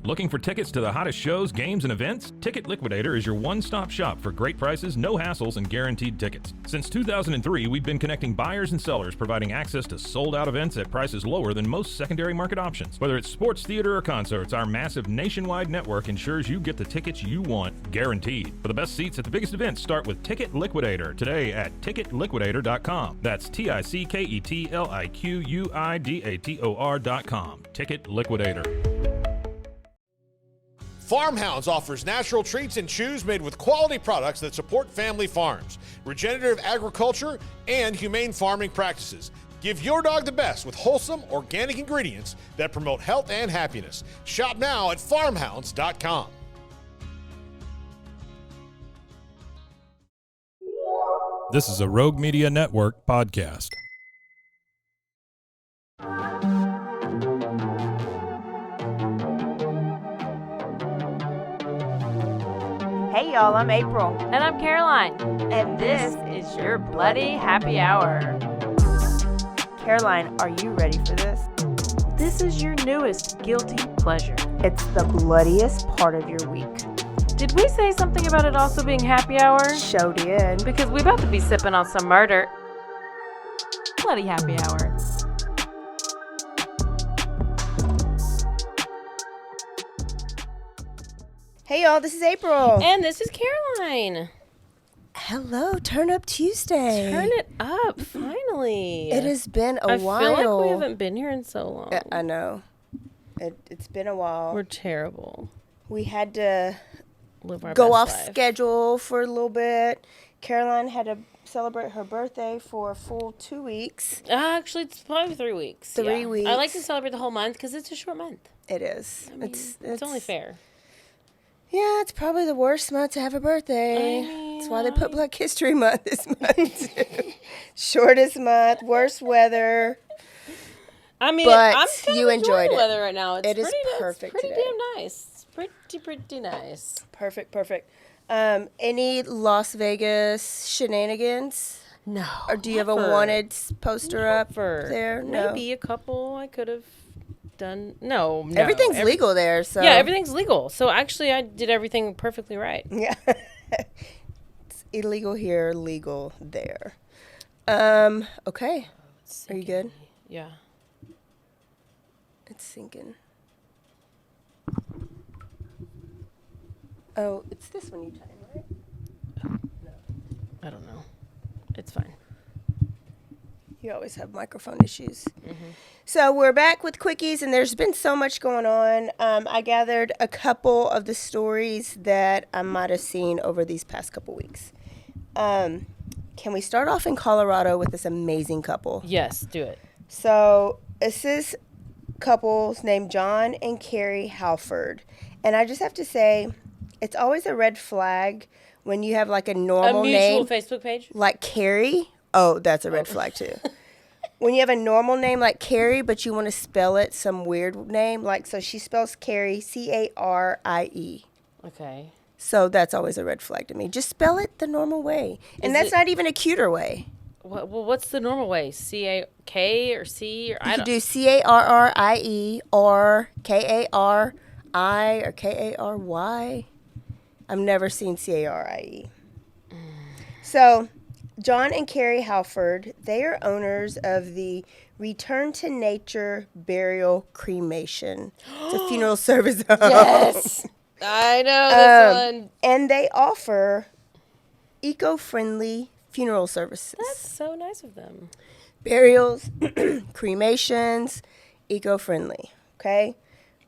Looking for tickets to the hottest shows, games, and events? Ticket Liquidator is your one-stop shop for great prices, no hassles, and guaranteed tickets. Since 2003, we've been connecting buyers and sellers, providing access to sold-out events at prices lower than most secondary market options. Whether it's sports, theater, or concerts, our massive nationwide network ensures you get the tickets you want, guaranteed. For the best seats at the biggest events, start with Ticket Liquidator today at ticketliquidator.com. That's TICKETLIQUIDATOR.com. Ticket Liquidator. Farmhounds offers natural treats and chews made with quality products that support family farms, regenerative agriculture, and humane farming practices. Give your dog the best with wholesome, organic ingredients that promote health and happiness. Shop now at farmhounds.com. This is a Rogue Media Network podcast. Hey y'all, I'm April. And I'm Caroline. And this is your Bloody Happy Hour. Caroline, are you ready for this? This is your newest guilty pleasure. It's the bloodiest part of your week. Did we say something about it also being happy hour? Show did. Because we about to be sipping on some murder. Bloody Happy Hour. Hey y'all, this is April. And this is Caroline. Hello, Turn Up Tuesday. Turn it up, finally. It has been a while. I feel like we haven't been here in so long. I know. It's been a while. We're terrible. We had to live our go best off life. schedule for a little bit. Caroline had to celebrate her birthday for a full 2 weeks. Actually, it's probably 3 weeks. 3 weeks. I like to celebrate the whole month because it's a short month. It is. I mean, it's only fair. Yeah, it's probably the worst month to have a birthday. That's why they put Black History Month this month. Shortest month, worst weather. I mean, but I'm kind you of enjoyed the it. weather right now. It is perfect. It's pretty today. damn nice. It's pretty nice. Perfect. Any Las Vegas shenanigans? No. Or do you have a wanted poster up Never. there? No. Maybe a couple I could have done. No. Everything's legal there, so. Yeah, everything's legal. So actually, I did everything perfectly right. Yeah. It's illegal here, legal there. Okay. Are you good? Yeah. It's sinking. Oh, it's this one you time, right? I don't know. It's fine. You always have microphone issues. Mm-hmm. So we're back with quickies, and there's been so much going on. I gathered a couple of the stories that I might have seen over these past couple weeks. Can we start off in Colorado with this amazing couple? Yes, do it. So this is couples named John and Carrie Halford. And I just have to say, it's always a red flag when you have like a normal name. A mutual Facebook page? Like Carrie. Oh, that's a red flag too. When you have a normal name like Carrie, but you want to spell it some weird name, like, so she spells Carrie, Carie. Okay. So that's always a red flag to me. Just spell it the normal way. And that's not even a cuter way. Well, what's the normal way? C-A-K or C? Or You could do Carie or K-A-R-I or K-A-R-Y. I've never seen Carie. So, John and Carrie Halford, they are owners of the Return to Nature Burial Cremation. It's a funeral service home. Yes. I know this one. And they offer eco-friendly funeral services. That's so nice of them. Burials, cremations, eco-friendly, okay?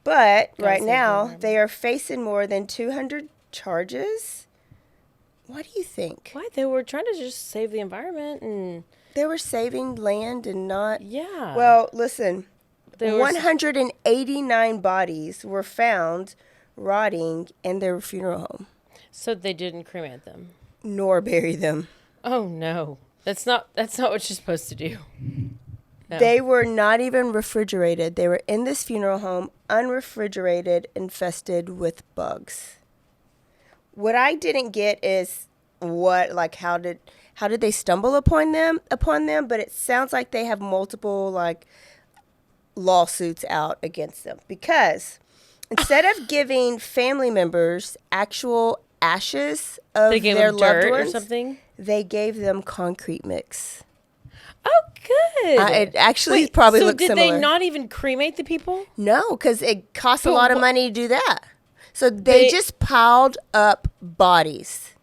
But right now, they are facing more than 200 charges. What do you think? Why? They were trying to just save the environment and... They were saving land and not... Yeah. Well, listen, 189 bodies were found rotting in their funeral home. So they didn't cremate them? Nor bury them. Oh, no. That's not what you're supposed to do. No. They were not even refrigerated. They were in this funeral home, unrefrigerated, infested with bugs. What I didn't get is how did they stumble upon them? But it sounds like they have multiple lawsuits out against them, because Instead of giving family members actual ashes of They gave their them loved dirt or ones, something. they gave them concrete mix. Oh, good. It actually probably so looks did similar. they not even cremate the people? No, because it costs a But lot of wha- money to do that. So they just piled up bodies.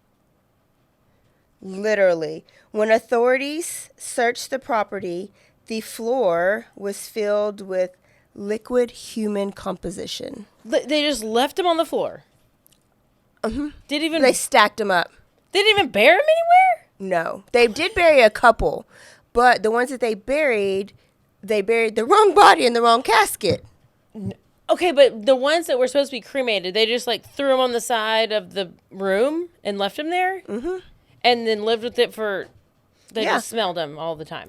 Literally. When authorities searched the property, the floor was filled with liquid human composition. They just left him on the floor. Did even They stacked them up. didn't even bury him anywhere? No. They did bury a couple, but the ones that they buried the wrong body in the wrong casket. Okay, but the ones that were supposed to be cremated, they just like threw him on the side of the room and left him there? Mm-hmm. And then lived with it they Yeah. just smelled him all the time.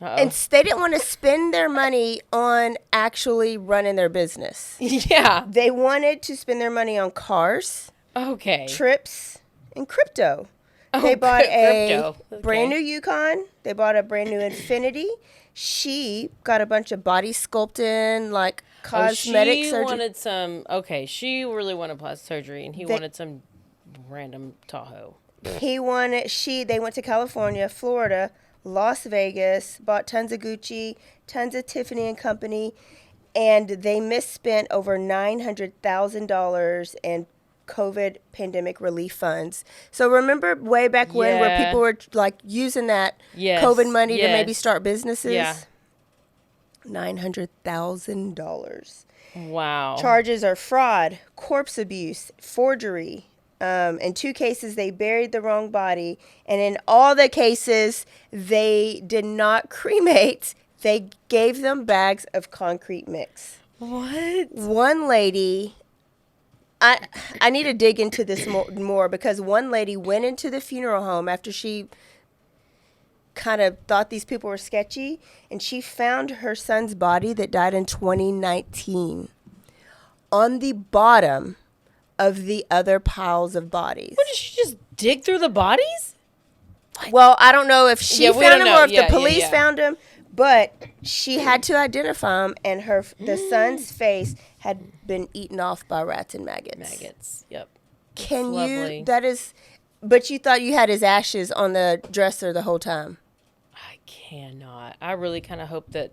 Uh-oh. And they didn't want to spend their money on actually running their business. Yeah. They wanted to spend their money on cars, Okay. trips, and crypto. Oh, They bought a crypto. Okay. brand new Yukon. They bought a brand new Infinity. She got a bunch of body sculpting, like cosmetic she surgery. wanted some. Okay, she really wanted plastic surgery, and he wanted some random Tahoe. They went to California, Florida, Las Vegas, bought tons of Gucci, tons of Tiffany and Company, and they misspent over $900,000 in COVID pandemic relief funds. So remember way back when where Yeah. people were like using that Yes, COVID money to maybe yes. start businesses? Yeah. $900,000. Wow. Charges are fraud, corpse abuse, forgery. In 2 cases, they buried the wrong body. And in all the cases, they did not cremate. They gave them bags of concrete mix. What? One lady, I need to dig into this more because one lady went into the funeral home after she kind of thought these people were sketchy, and she found her son's body that died in 2019 on the bottom of the other piles of bodies. What, did she just dig through the bodies? Well, I don't know if she Yeah, we found don't him know. or if Yeah, the police yeah. found him, but she had to identify him, and the son's face had been eaten off by rats and maggots. Maggots. Yep. Can lovely. you? That is. But you thought you had his ashes on the dresser the whole time. I cannot. I really kind of hope that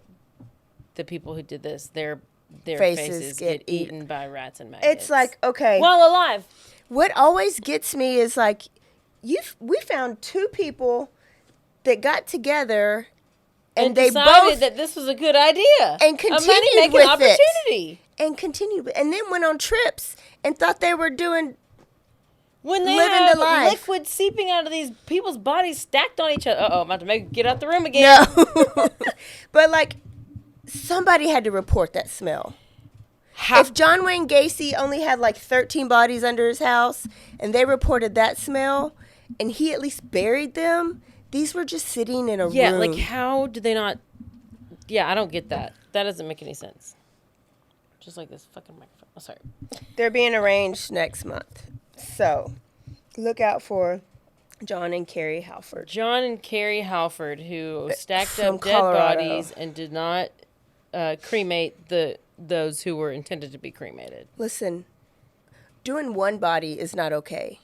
the people who did this, their Faces faces get get eaten by rats and maggots. It's like, okay. While alive. What always gets me is like, we found 2 people that got together and they decided both that this was a good idea. and a continued money-making with opportunity. and continued and then went on trips and thought they were doing. When they Living have the life. liquid seeping out of these people's bodies stacked on each other. Uh-oh, I'm about to get out the room again. No, but like somebody had to report that smell. How? If John Wayne Gacy only had like 13 bodies under his house and they reported that smell and he at least buried them, these were just sitting in a Yeah, room. like how did they not? Yeah, I don't get that. That doesn't make any sense. Just like this fucking microphone. Oh, sorry. They're being arranged next month. So look out for John and Carrie Halford. John and Carrie Halford, who stacked From up dead Colorado. bodies and did not cremate those who were intended to be cremated. Listen, doing one body is not okay.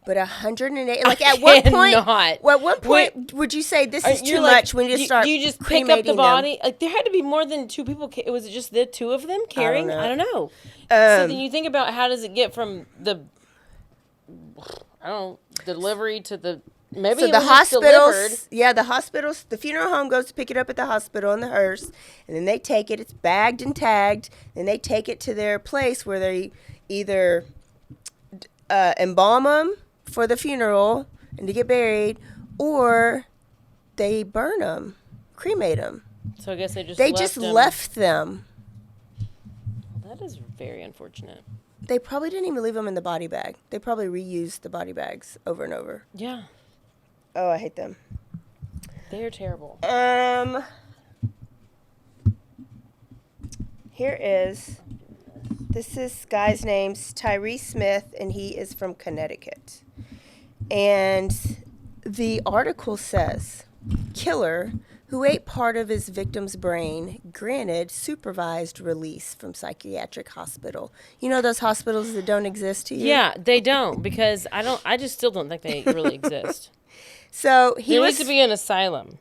But 108, like at what point? cannot. At what point would you say this is You're too like, much when you start you just pick cremating up the body? Like there had to be more than 2 people. Was it just the 2 of them carrying? know. I don't know. So then you think about how does it get from the delivery to the maybe So it the was just delivered. hospitals, the hospitals, the funeral home goes to pick it up at the hospital in the hearse, and then they take it. It's bagged and tagged, and they take it to their place where they either embalm them for the funeral and to get buried, or they burn them, cremate them. So I guess they just left them. That is very unfortunate. They probably didn't even leave them in the body bag. They probably reused the body bags over and over. Yeah, Oh, I hate them. they are terrible. This guy's name's Tyree Smith, and he is from Connecticut. And the article says, killer who who ate part of his victim's brain, granted supervised release from psychiatric hospital. You know those hospitals that don't exist to you? Yeah, they don't, because I just still don't think they really exist. So He needs to be in an asylum.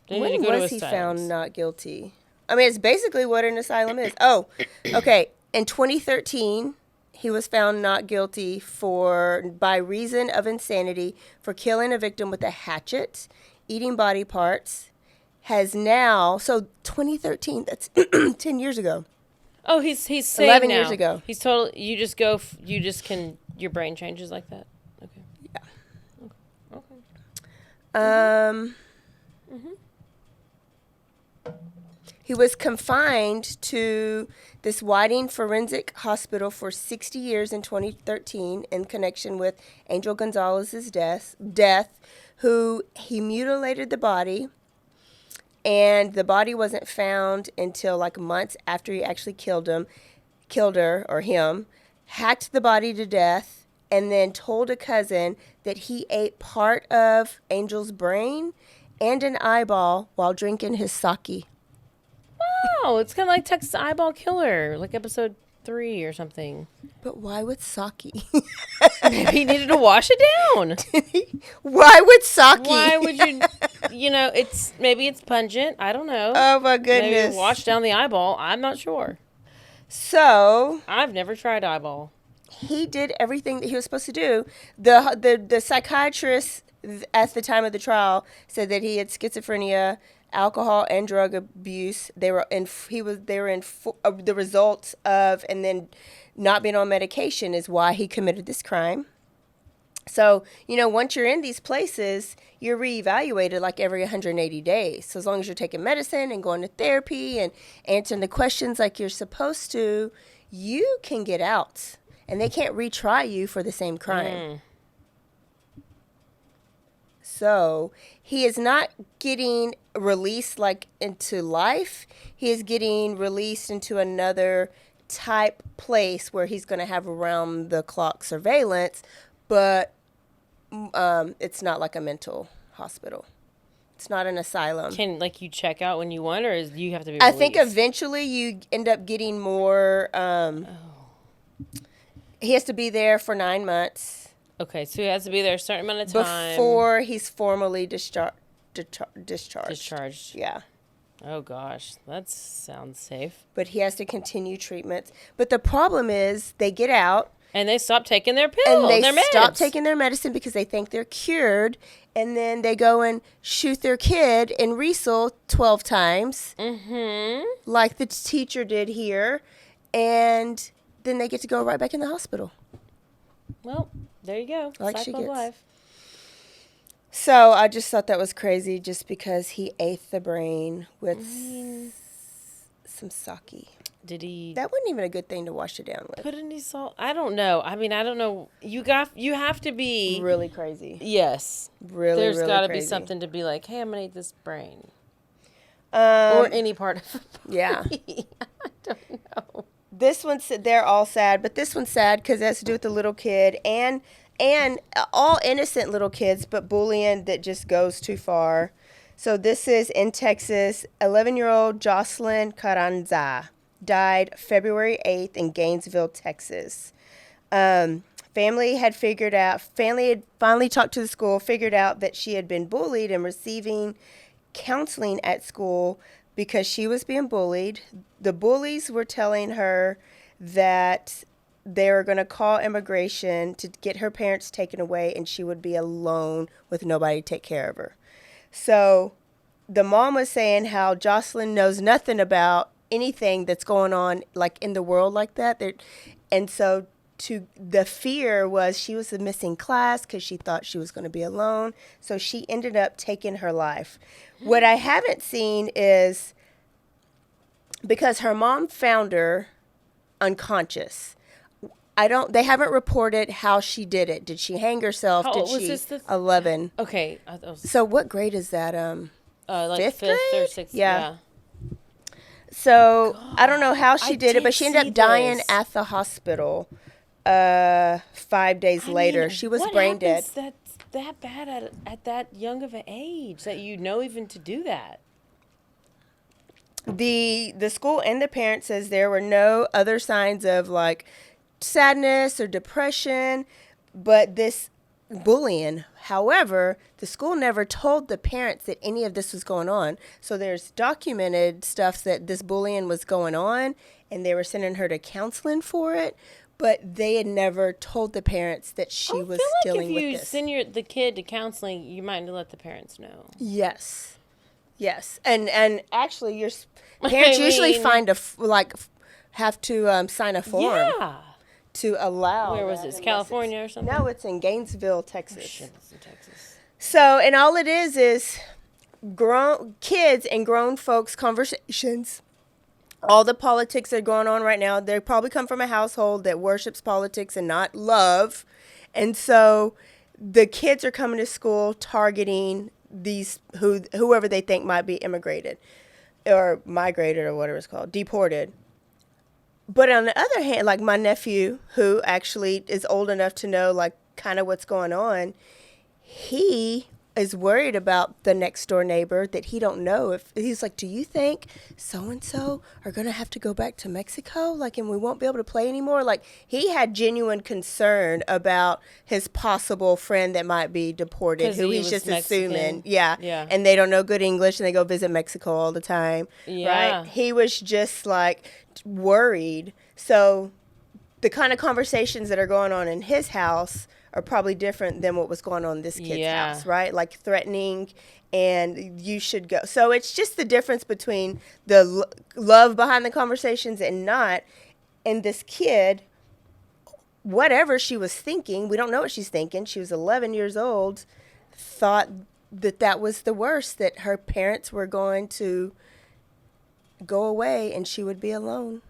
They need to when go to was he asylums. found not guilty? I mean, it's basically what an asylum is. Oh, okay. In 2013, he was found not guilty by reason of insanity for killing a victim with a hatchet, eating body parts. Has now, so 2013, that's 10 years ago. Oh, he's sane 11 now. years ago. He's totally. You just go. You just can. Your brain changes like that. Okay. Yeah. Okay. He was confined to this Whiting Forensic Hospital for 60 years in 2013 in connection with Angel Gonzalez's death, who he mutilated the body, and the body wasn't found until like months after he actually killed her or him, hacked the body to death, and then told a cousin that he ate part of Angel's brain and an eyeball while drinking his sake. Oh, it's kind of like Texas Eyeball Killer, like episode 3 or something. But why with sake? Maybe he needed to wash it down. Why with sake? Why would you? You know, maybe it's pungent. I don't know. Oh my Maybe goodness. wash down the eyeball. I'm not sure. So I've never tried eyeball. he did everything that he was supposed to do. The psychiatrist at the time of the trial said that he had schizophrenia, alcohol, and drug abuse. The results of, and then not being on medication is why he committed this crime. So, once you're in these places, you're reevaluated like every 180 days. So as long as you're taking medicine and going to therapy and answering the questions like you're supposed to, you can get out. And they can't retry you for the same crime. So he is not getting released like into life. He is getting released into another type place where he's going to have around the clock surveillance, but it's not like a mental hospital. It's not an asylum. Can you check out when you want, or you have to be I released? think eventually you end up getting more. He has to be there for 9 months. Okay, so he has to be there a certain amount of time Before he's formally discharged. discharged. Yeah. Oh gosh, that sounds safe. But he has to continue treatments. But the problem is they get out And they stop taking their pills, and they their meds. stop taking their medicine because they think they're cured. And then they go and shoot their kid in Riesel 12 times. Mm-hmm. Like the teacher did here. And then they get to go right back in the hospital. Well, there you go. Like she Cycle of gets. life. So I just thought that was crazy just because he ate the brain with some sake. Did he That wasn't even a good thing to wash it down with. put any salt? I don't know. I mean, I don't know. You have to be Really crazy. Yes. Really, There's really got to be crazy. something to be like, hey, I'm gonna eat this brain or any part of it. Yeah. I don't know. This one's, they're all sad, but this one's sad because it has to do with the little kid and all innocent little kids, but bullying that just goes too far. So this is in Texas. 11-year-old Jocelyn Carranza died February 8th in Gainesville, Texas. Family had finally talked to the school, figured out that she had been bullied and receiving counseling at school because she was being bullied. The bullies were telling her that they were going to call immigration to get her parents taken away and she would be alone with nobody to take care of her. So the mom was saying how Jocelyn knows nothing about anything that's going on like in the world like that. And so the fear was she was missing class because she thought she was going to be alone. So she ended up taking her life. What I haven't seen is because her mom found her unconscious. They haven't reported how she did it. Did she hang herself? How Did old was she? this? 11. Okay. I was, So what grade is that? like fifth fifth or grade? sixth. Yeah. Yeah. So I don't know how she I did it, but did she ended see up dying this. at the hospital 5 days later. mean, She was what brain dead. happens that's that bad at that young of an age that you know even to do that? The school and the parent says there were no other signs of like sadness or depression, but this bullying. However, the school never told the parents that any of this was going on. So there's documented stuff that this bullying was going on, and they were sending her to counseling for it, but they had never told the parents that she was dealing with this. If you send the kid to counseling, you might need to let the parents know. Yes. Yes. And actually, your parents usually have to sign a form to allow. Where was this? California or something? No, it's in Gainesville, Texas. Oh, shit, it's in Texas. So, and all it is grown kids and grown folks conversations. All the politics that are going on right now, they probably come from a household that worships politics and not love. And so the kids are coming to school targeting these whoever they think might be immigrated or migrated or whatever it's called, deported. But on the other hand, like my nephew, who actually is old enough to know like kind of what's going on, he is worried about the next door neighbor that he don't know. If he's like, do you think so-and-so are going to have to go back to Mexico? Like, and we won't be able to play anymore? Like, he had genuine concern about his possible friend that might be deported, who he's just Mexican. Assuming. Yeah. And they don't know good English, and they go visit Mexico all the time. Yeah. Right? He was just, like, worried. So the kind of conversations that are going on in his house are probably different than what was going on in this kid's house, right? Like threatening and you should go. So it's just the difference between the love behind the conversations and not. And this kid, whatever she was thinking, we don't know what she's thinking. She was 11 years old, thought that was the worst, that her parents were going to go away and she would be alone.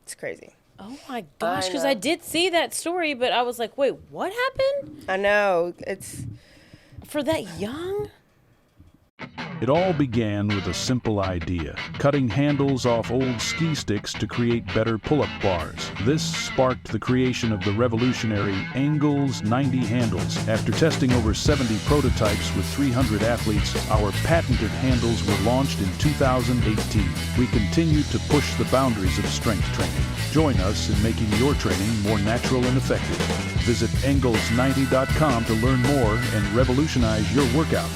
It's crazy. Oh my gosh, because I did see that story, but I was like, wait, what happened? I know. It's for that young? It all began with a simple idea, cutting handles off old ski sticks to create better pull-up bars. This sparked the creation of the revolutionary Engels 90 handles. After testing over 70 prototypes with 300 athletes, our patented handles were launched in 2018. We continue to push the boundaries of strength training. Join us in making your training more natural and effective. Visit Engels90.com to learn more and revolutionize your workout.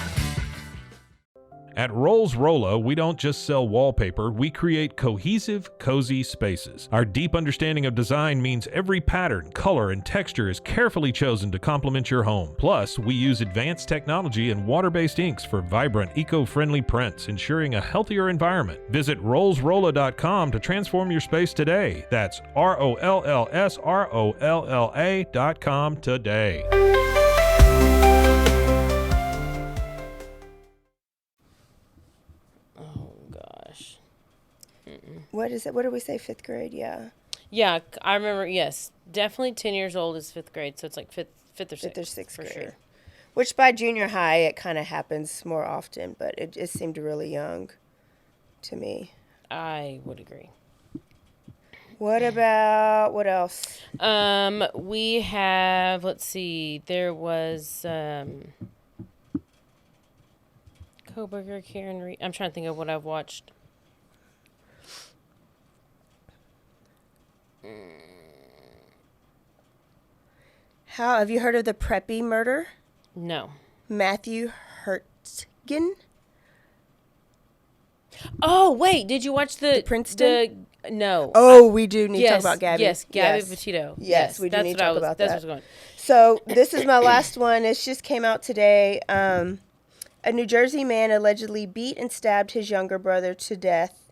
At Rolls Rolla, we don't just sell wallpaper, we create cohesive, cozy spaces. Our deep understanding of design means every pattern, color, and texture is carefully chosen to complement your home. Plus, we use advanced technology and water-based inks for vibrant, eco-friendly prints, ensuring a healthier environment. Visit rollsrolla.com to transform your space today. That's ROLLSROLLA.com today. What is it? What did we say? 5th grade? Yeah. Yeah, I remember. Yes, definitely 10 years old is 5th grade, so it's like fifth or sixth grade. Sure. Which by junior high it kind of happens more often, but it just seemed really young to me. I would agree. What else? We have. Let's see. There was Kohberger, Karen Reed. I'm trying to think of what I've watched. How have you heard of the Preppy murder? No. Matthew Hertgen. Oh wait, did you watch the Princeton? No. Oh, we do need to talk about Gabby. Yes, Gabby Petito. Yes, we do need to talk about that. That's what's going. So this is my last one. It just came out today. A New Jersey man allegedly beat and stabbed his younger brother to death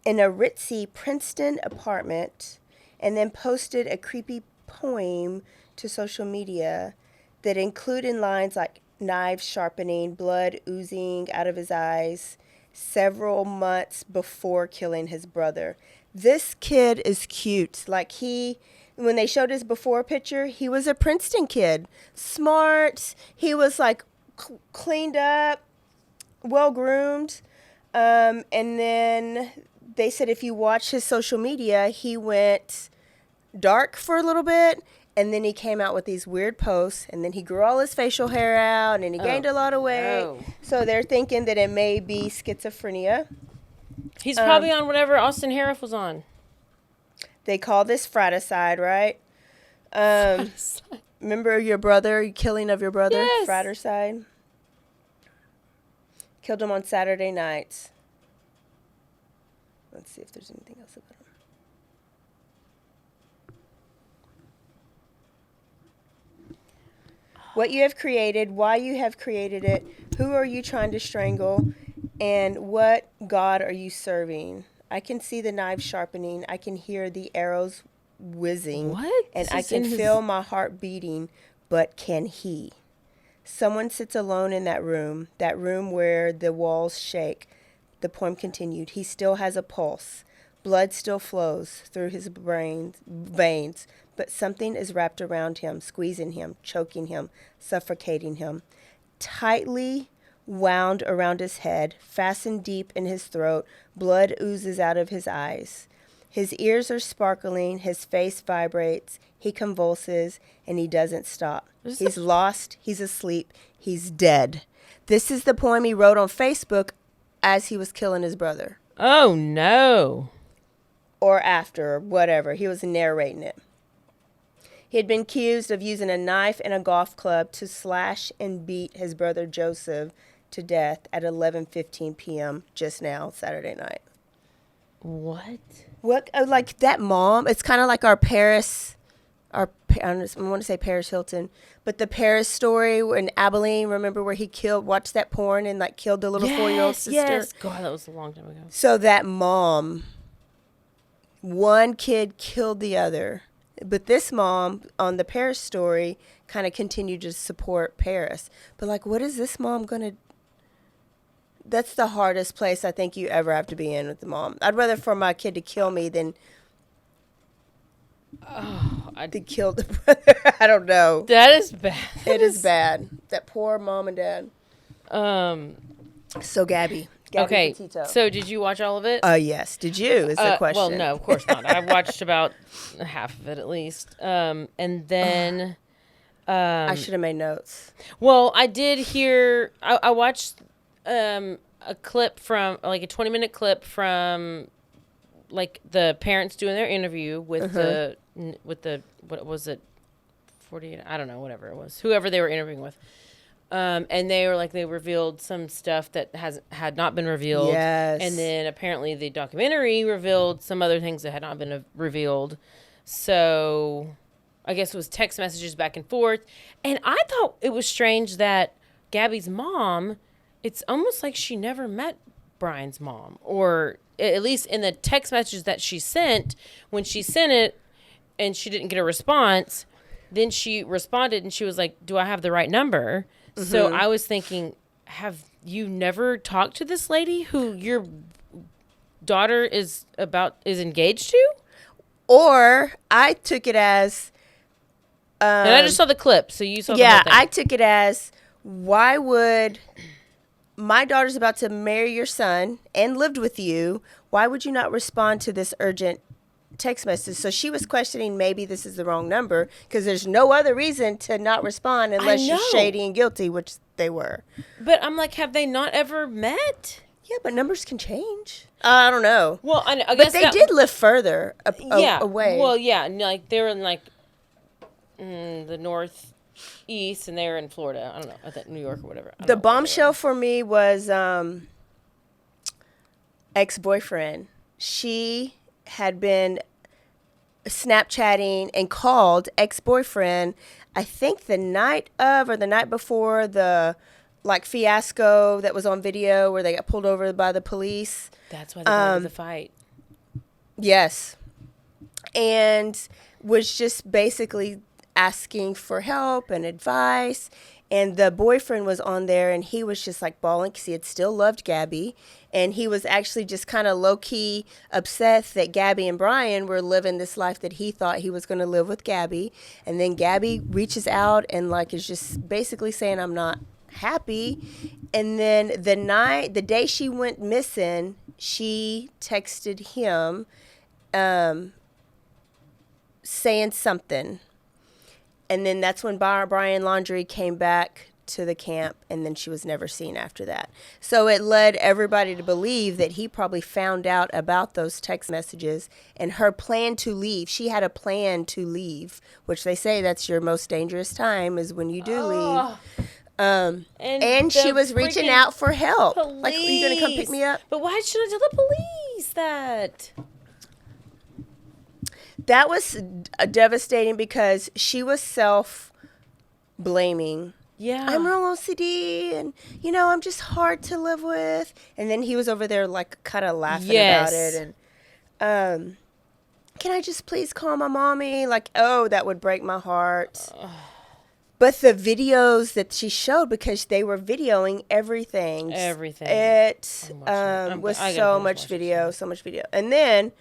in a ritzy Princeton apartment, and then posted a creepy poem to social media that included lines like knives sharpening, blood oozing out of his eyes, several months before killing his brother. This kid is cute. Like when they showed his before picture, he was a Princeton kid. Smart. He was like cleaned up, well-groomed. And then they said if you watch his social media, he went dark for a little bit, and then he came out with these weird posts, and then he grew all his facial hair out, and he gained a lot of weight. So they're thinking that it may be schizophrenia. He's probably on whatever Austin Harris was on. They call this fratricide, right? Remember your brother, killing of your brother? Yes. Fratricide. Killed him on Saturday night. Let's see if there's anything else about him. What you have created, why you have created it, who are you trying to strangle, and what God are you serving? I can see the knives sharpening. I can hear the arrows whizzing. What? And This I is can in his- feel my heart beating, but can he? Someone sits alone in that room where the walls shake. The poem continued. He still has a pulse. Blood still flows through his veins, but something is wrapped around him, squeezing him, choking him, suffocating him. Tightly wound around his head, fastened deep in his throat, blood oozes out of his eyes. His ears are sparkling, his face vibrates, he convulses, and he doesn't stop. He's lost, he's asleep, he's dead. This is the poem he wrote on Facebook as he was killing his brother. Oh, no. Or after, or whatever. He was narrating it. He had been accused of using a knife and a golf club to slash and beat his brother Joseph to death at 11:15 p.m. just now, Saturday night. What? What, like that mom, it's kind of like our Paris, I want to say Paris Hilton, but the Paris story in Abilene, remember where he watched that porn and like killed the little 4-year-old sister? Yes. God, that was a long time ago. So that mom, one kid killed the other. But this mom on the Paris story kind of continued to support Paris. But like, what is this mom going to... That's the hardest place I think you ever have to be in with the mom. I'd rather for my kid to kill me than to kill the brother. I don't know. That is bad. It is bad. That poor mom and dad. So Gabby Okay, Petito. so did you watch all of it? Yes. Did you? Is the question. Well, no, of course not. I watched about half of it at least. And then... I should have made notes. Well, I did hear... I watched a clip from... Like a 20-minute clip from... Like the parents doing their interview with the... What was it? 48... I don't know, whatever it was. Whoever they were interviewing with. And they were like, they revealed some stuff that had not been revealed. Yes. And then apparently the documentary revealed some other things that had not been revealed. So I guess it was text messages back and forth. And I thought it was strange that Gabby's mom, it's almost like she never met Brian's mom. Or at least in the text messages that she sent, when she sent it and she didn't get a response, then she responded and she was like, do I have the right number? So I was thinking, have you never talked to this lady who your daughter is engaged to? Or I took it as... and I just saw the clip, so you saw the yeah, whole thing. I took it as, why would... My daughter's about to marry your son and lived with you. Why would you not respond to this urgent text message? So she was questioning maybe this is the wrong number because there's no other reason to not respond unless you're shady and guilty, which they were. But I'm like, have they not ever met? Yeah, but numbers can change. I don't know. Well, I But guess they did live further away. Well, yeah, like they were in like the northeast, and they were in Florida. I don't know, I think New York or whatever. The bombshell for me was ex-boyfriend. She had been Snapchatting and called ex-boyfriend, I think the night of or the night before the like fiasco that was on video where they got pulled over by the police. That's why they got into the fight. Yes. And was just basically asking for help and advice. And the boyfriend was on there and he was just like bawling because he had still loved Gabby. And he was actually just kind of low-key upset that Gabby and Brian were living this life that he thought he was going to live with Gabby. And then Gabby reaches out and like is just basically saying, I'm not happy. And then the day she went missing, she texted him saying something. And then that's when Brian Laundrie came back to the camp, and then she was never seen after that. So it led everybody to believe that he probably found out about those text messages and her plan to leave. She had a plan to leave, which they say that's your most dangerous time is when you do leave. And she was reaching out for help. Police. Like, are you going to come pick me up? But why should I tell the police that? That was devastating because she was self-blaming. Yeah. I'm real OCD, and, I'm just hard to live with. And then he was over there, like, kind of laughing about it. And, can I just please call my mommy? Like, oh, that would break my heart. But the videos that she showed, because they were videoing everything. Everything. It was so much video. And then,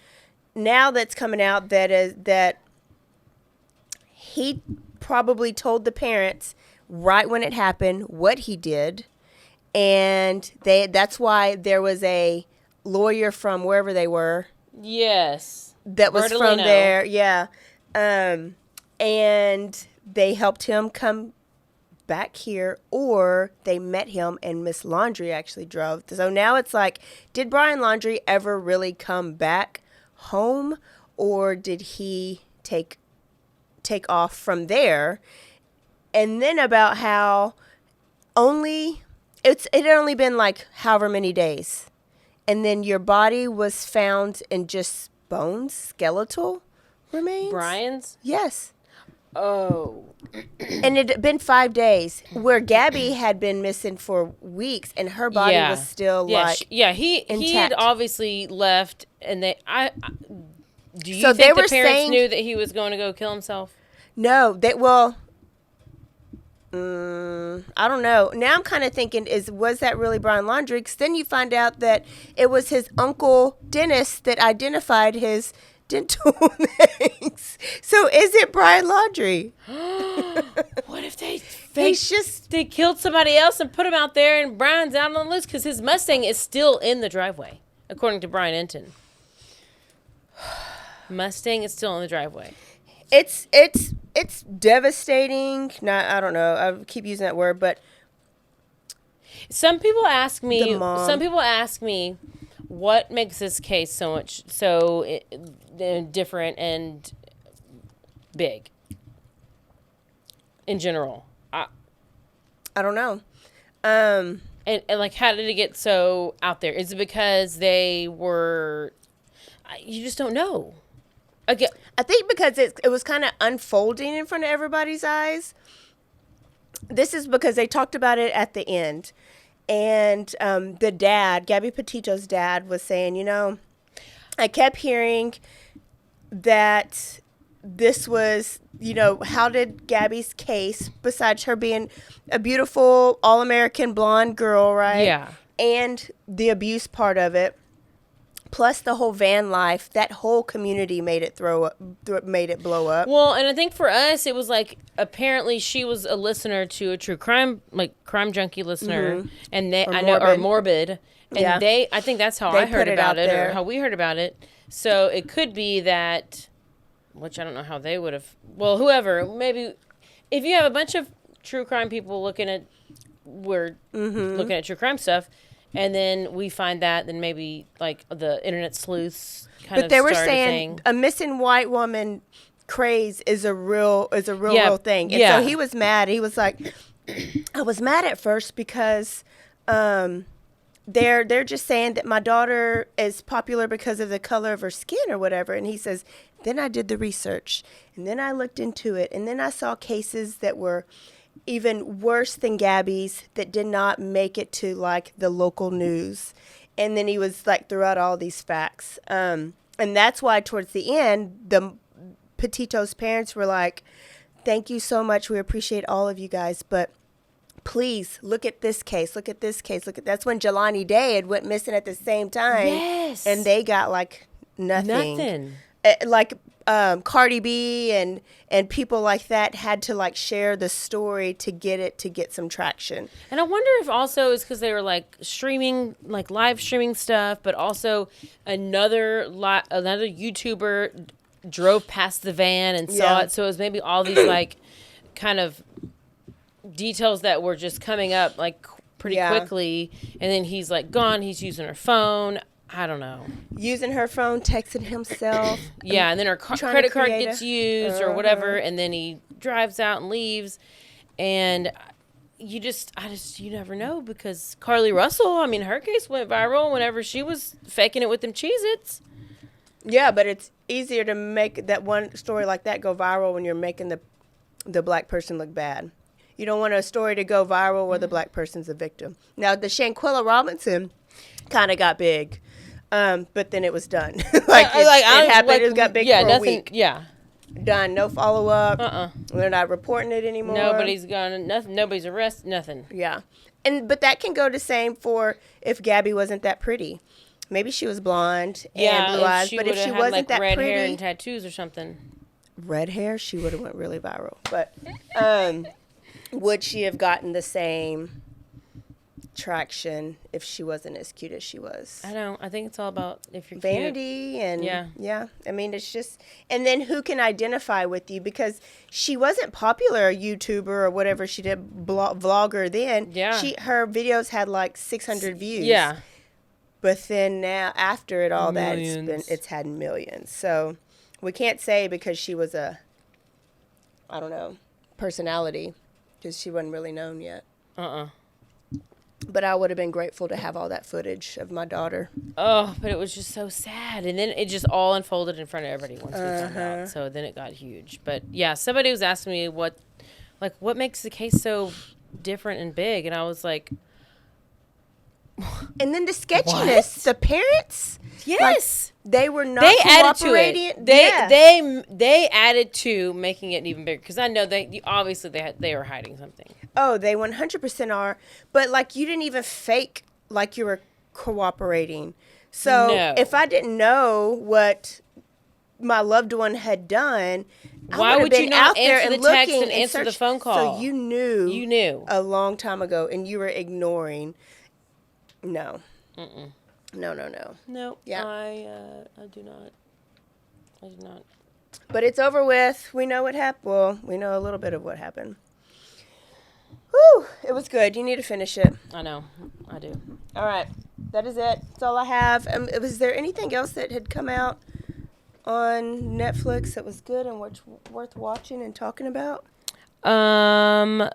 now that's coming out that he probably told the parents right when it happened what he did, and that's why there was a lawyer from wherever they were. Yes. That was Bertolino. from there, yeah. And they helped him come back here, or they met him and Miss Laundrie actually drove. So now it's like, did Brian Laundrie ever really come back home, or did he take off from there? And then about how it had only been like however many days, and then your body was found in just bones, skeletal remains. Brian's? Yes. Oh. And it had been 5 days, where Gabby had been missing for weeks, and her body was still he had intact. obviously left, and do you So think they the were parents saying- knew that he was going to go kill himself? No, I don't know. Now I'm kind of thinking, was that really Brian Laundrie? Because then you find out that it was his uncle Dennis that identified his dental things. So is it Brian Laundrie? What if they They killed somebody else and put him out there, and Brian's out on the loose because his Mustang is still in the driveway, according to Brian Enton. Mustang is still in the driveway. It's devastating. I don't know. I keep using that word, but Some people ask me. The mom. Some people ask me, what makes this case so different and big in general. I don't know. And like, how did it get so out there? Is it because they were? You just don't know. Again, I think because it was kind of unfolding in front of everybody's eyes. This is because they talked about it at the end. And the dad, Gabby Petito's dad, was saying, I kept hearing that this was, how did Gabby's case, besides her being a beautiful All-American blonde girl, right? Yeah. And the abuse part of it, plus the whole van life, that whole community made it blow up. well, and I think for us, it was like, apparently she was a listener to a true crime, like Crime Junkie listener, and or Morbid, and Yeah. I think that's how They I heard put it about out it, there. or how we heard about it. So it could be that, which I don't know how they would have. Well, whoever, maybe if you have a bunch of true crime people looking at true crime stuff, and then we find that, then maybe like the internet sleuths kind of. But they were started a saying thing. a missing white woman craze is a real Yeah. thing. And Yeah. so he was mad. He was like, I was mad at first because they're just saying that my daughter is popular because of the color of her skin or whatever. And he says, then I did the research, and then I looked into it, and then I saw cases that were even worse than Gabby's that did not make it to like the local news. And then he was like, threw out all these facts. And that's why towards the end, the Petito's parents were like, thank you so much. We appreciate all of you guys, but please look at this case. Look at this case. That's when Jelani Day had went missing at the same time. Yes. And they got like nothing. Nothing. Like Cardi B and people like that had to like share the story to get some traction. And I wonder if also it's because they were like streaming, like live streaming stuff, but also another YouTuber drove past the van and saw Yeah. it. So it was maybe all these like kind of details that were just coming up like pretty quickly, and then he's like gone. He's using her phone. I don't know. Using her phone, texting himself. Yeah, and then her credit card gets used or whatever, and then he drives out and leaves, and you never know, because Carly Russell, I mean, her case went viral whenever she was faking it with them Cheez-Its. Yeah, but it's easier to make that one story like that go viral when you're making the black person look bad. You don't want a story to go viral where the black person's a victim. Now, the Shanquella Robinson kind of got big, but then it was done. it happened. It got big for a week. Yeah. Done. No follow-up. They're not reporting it anymore. Nobody's gone. Nothing. Nobody's arrested. Nothing. Yeah. But that can go the same for if Gabby wasn't that pretty. Maybe she was blonde and blue eyes, but if she wasn't like that red pretty, hair and tattoos or something, red hair, she would have went really viral. But would she have gotten the same traction if she wasn't as cute as she was? I don't. I think it's all about if you're vanity cute. And yeah. I mean, it's just, and then who can identify with you, because she wasn't popular, a YouTuber or whatever she did, vlogger then. Yeah. Her videos had like 600 views. Yeah. But then now, after it all, Millions. it's had millions. So we can't say because she was a, I don't know, personality, because she wasn't really known yet. But I would have been grateful to have all that footage of my daughter. Oh, but it was just so sad. And then it just all unfolded in front of everybody once we found out. So then it got huge. But yeah, somebody was asking me what makes the case so different and big. And I was like, and then the sketchiness, the parents, yes, they were not. They added to it. They added to making it even bigger, because I know obviously they were hiding something. Oh, they 100% are. But like, you didn't even fake like you were cooperating. So if I didn't know what my loved one had done, why would you not answer the text and answer the phone call? So you knew a long time ago, and you were ignoring. No. No. Yeah. I do not. I do not. But it's over with. We know what happened. Well, we know a little bit of what happened. Whew. It was good. You need to finish it. I know. I do. All right. That is it. That's all I have. Was there anything else that had come out on Netflix that was good and worth watching and talking about? No.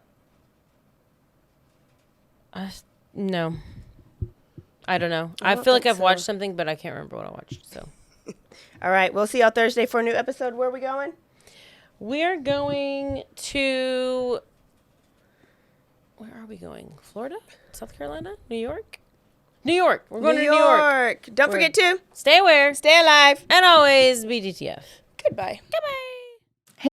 I don't know. I feel like I've watched something, but I can't remember what I watched. So, all right. We'll see y'all Thursday for a new episode. Where are we going? We're going to. Where are we going? Florida? South Carolina? New York? New York. We're going to New York. Don't forget to stay aware, stay alive, and always be DTF. Goodbye. Goodbye.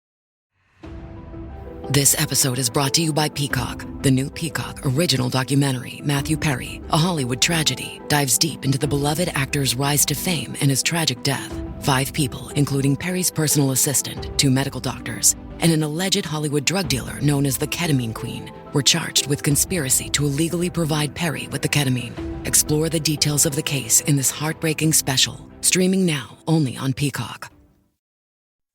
This episode is brought to you by Peacock. The new Peacock original documentary, Matthew Perry, A Hollywood Tragedy, dives deep into the beloved actor's rise to fame and his tragic death. 5 people, including Perry's personal assistant, 2 medical doctors, and an alleged Hollywood drug dealer known as the Ketamine Queen, were charged with conspiracy to illegally provide Perry with the ketamine. Explore the details of the case in this heartbreaking special, streaming now only on Peacock.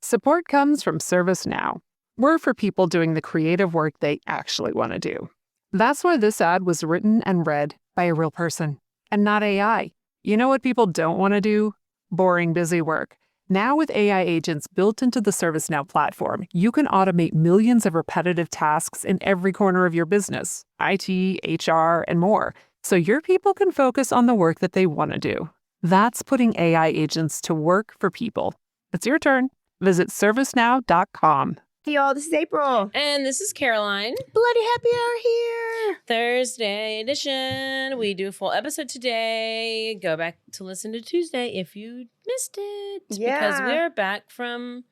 Support comes from ServiceNow. We're for people doing the creative work they actually want to do. That's why this ad was written and read by a real person, and not AI. You know what people don't want to do? Boring, busy work. Now with AI agents built into the ServiceNow platform, you can automate millions of repetitive tasks in every corner of your business, IT, HR, and more, so your people can focus on the work that they want to do. That's putting AI agents to work for people. It's your turn. Visit ServiceNow.com. Hey y'all, this is April. And this is Caroline. Bloody happy hour here. Thursday edition. We do a full episode today. Go back to listen to Tuesday if you missed it. Yeah. Because we're back from,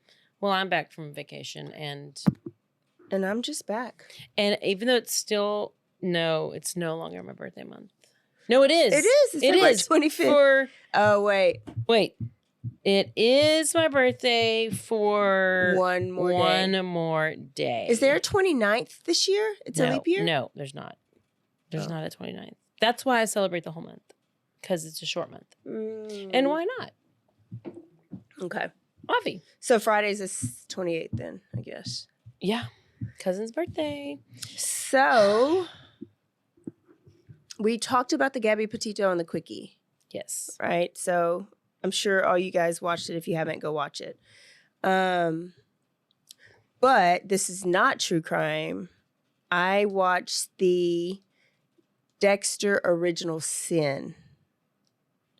I'm back from vacation. And I'm just back. And even though it's no longer my birthday month. No, it is. It is. It's February 25th. Oh, wait. It is my birthday for one more day. Is there a 29th this year? It's a leap year? No, there's not. There's not a 29th. That's why I celebrate the whole month, because it's a short month. And why not? Okay. Avi. So Friday's the 28th then, I guess. Yeah. Cousin's birthday. So we talked about the Gabby Petito and the Quickie, Yes. right? So I'm sure all you guys watched it. If you haven't, go watch it. But this is not true crime. I watched the Dexter Original Sin.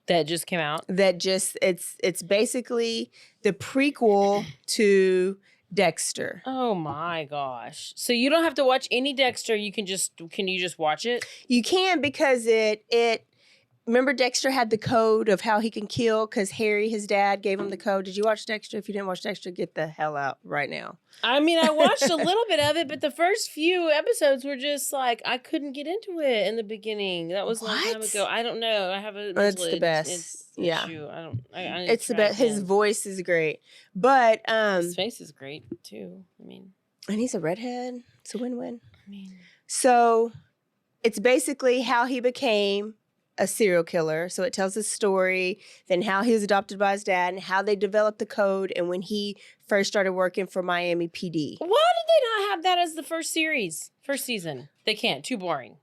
That just came out. It's basically the prequel to Dexter. Oh my gosh. So you don't have to watch any Dexter. Can you just watch it? You can, because it remember Dexter had the code of how he can kill because Harry, his dad, gave him the code. Did you watch Dexter? If you didn't watch Dexter, get the hell out right now. I mean, I watched a little bit of it, but the first few episodes were just like, I couldn't get into it in the beginning. That was a long time ago. I don't know. I have a mental It's the best. issue. It's the best. His voice is great. But his face is great too. I mean, and he's a redhead. It's a win-win. I mean, so it's basically how he became a serial killer. So it tells his story, then how he was adopted by his dad, and how they developed the code, and when he first started working for Miami PD. why did they not have that as the first season? They can't. Too boring.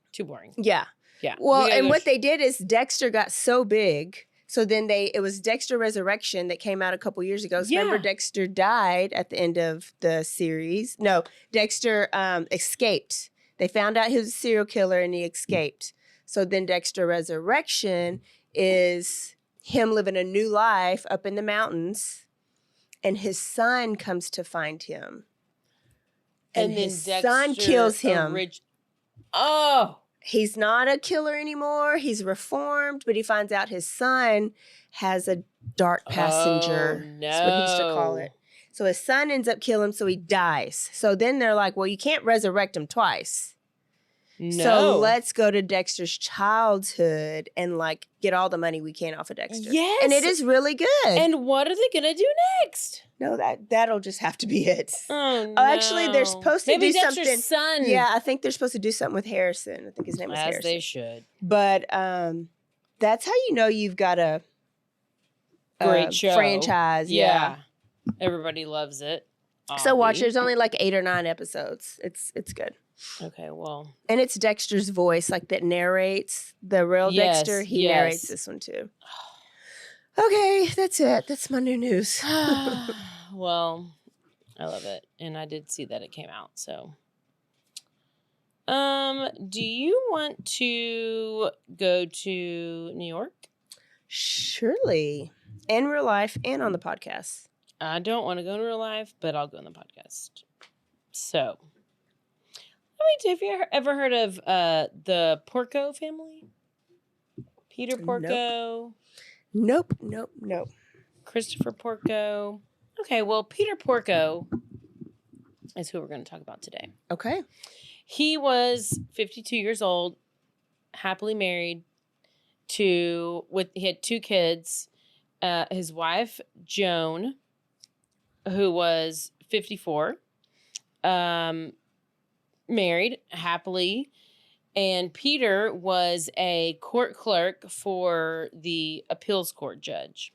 Yeah. Yeah. Well, and what they did is Dexter got so big. So then it was Dexter Resurrection that came out a couple years ago. So remember, Dexter died at the end of the series. No, Dexter escaped. They found out he was a serial killer and he escaped. So then Dexter Resurrection is him living a new life up in the mountains, and his son comes to find him. And then his son kills him. He's not a killer anymore. He's reformed, but he finds out his son has a dark passenger. Oh, no. That's what he used to call it. So his son ends up killing him, so he dies. So then they're like, well, you can't resurrect him twice. No. So let's go to Dexter's childhood and like get all the money we can off of Dexter. Yes. And it is really good. And what are they going to do next? No, that'll just have to be it. Oh, no. Actually, they're supposed to Maybe do Dexter's something. son. Yeah, I think they're supposed to do something with Harrison. I think his name was Harrison. As they should. But that's how you know you've got a Great show. franchise. Yeah. Everybody loves it. So watch. There's only like 8 or 9 episodes. It's good. Okay, well. And it's Dexter's voice, like that narrates the real Dexter. He narrates this one too. Okay, that's it. That's my new news. Well, I love it. And I did see that it came out, so. Do you want to go to New York? Surely. In real life and on the podcast. I don't want to go in real life, but I'll go on the podcast. So, have you ever heard of the Porco family? Peter Porco? Nope. Christopher Porco. Okay, well, Peter Porco is who we're going to talk about today. Okay. He was 52 years old, happily married he had 2 kids. His wife, Joan, who was 54, married happily. And Peter was a court clerk for the appeals court judge.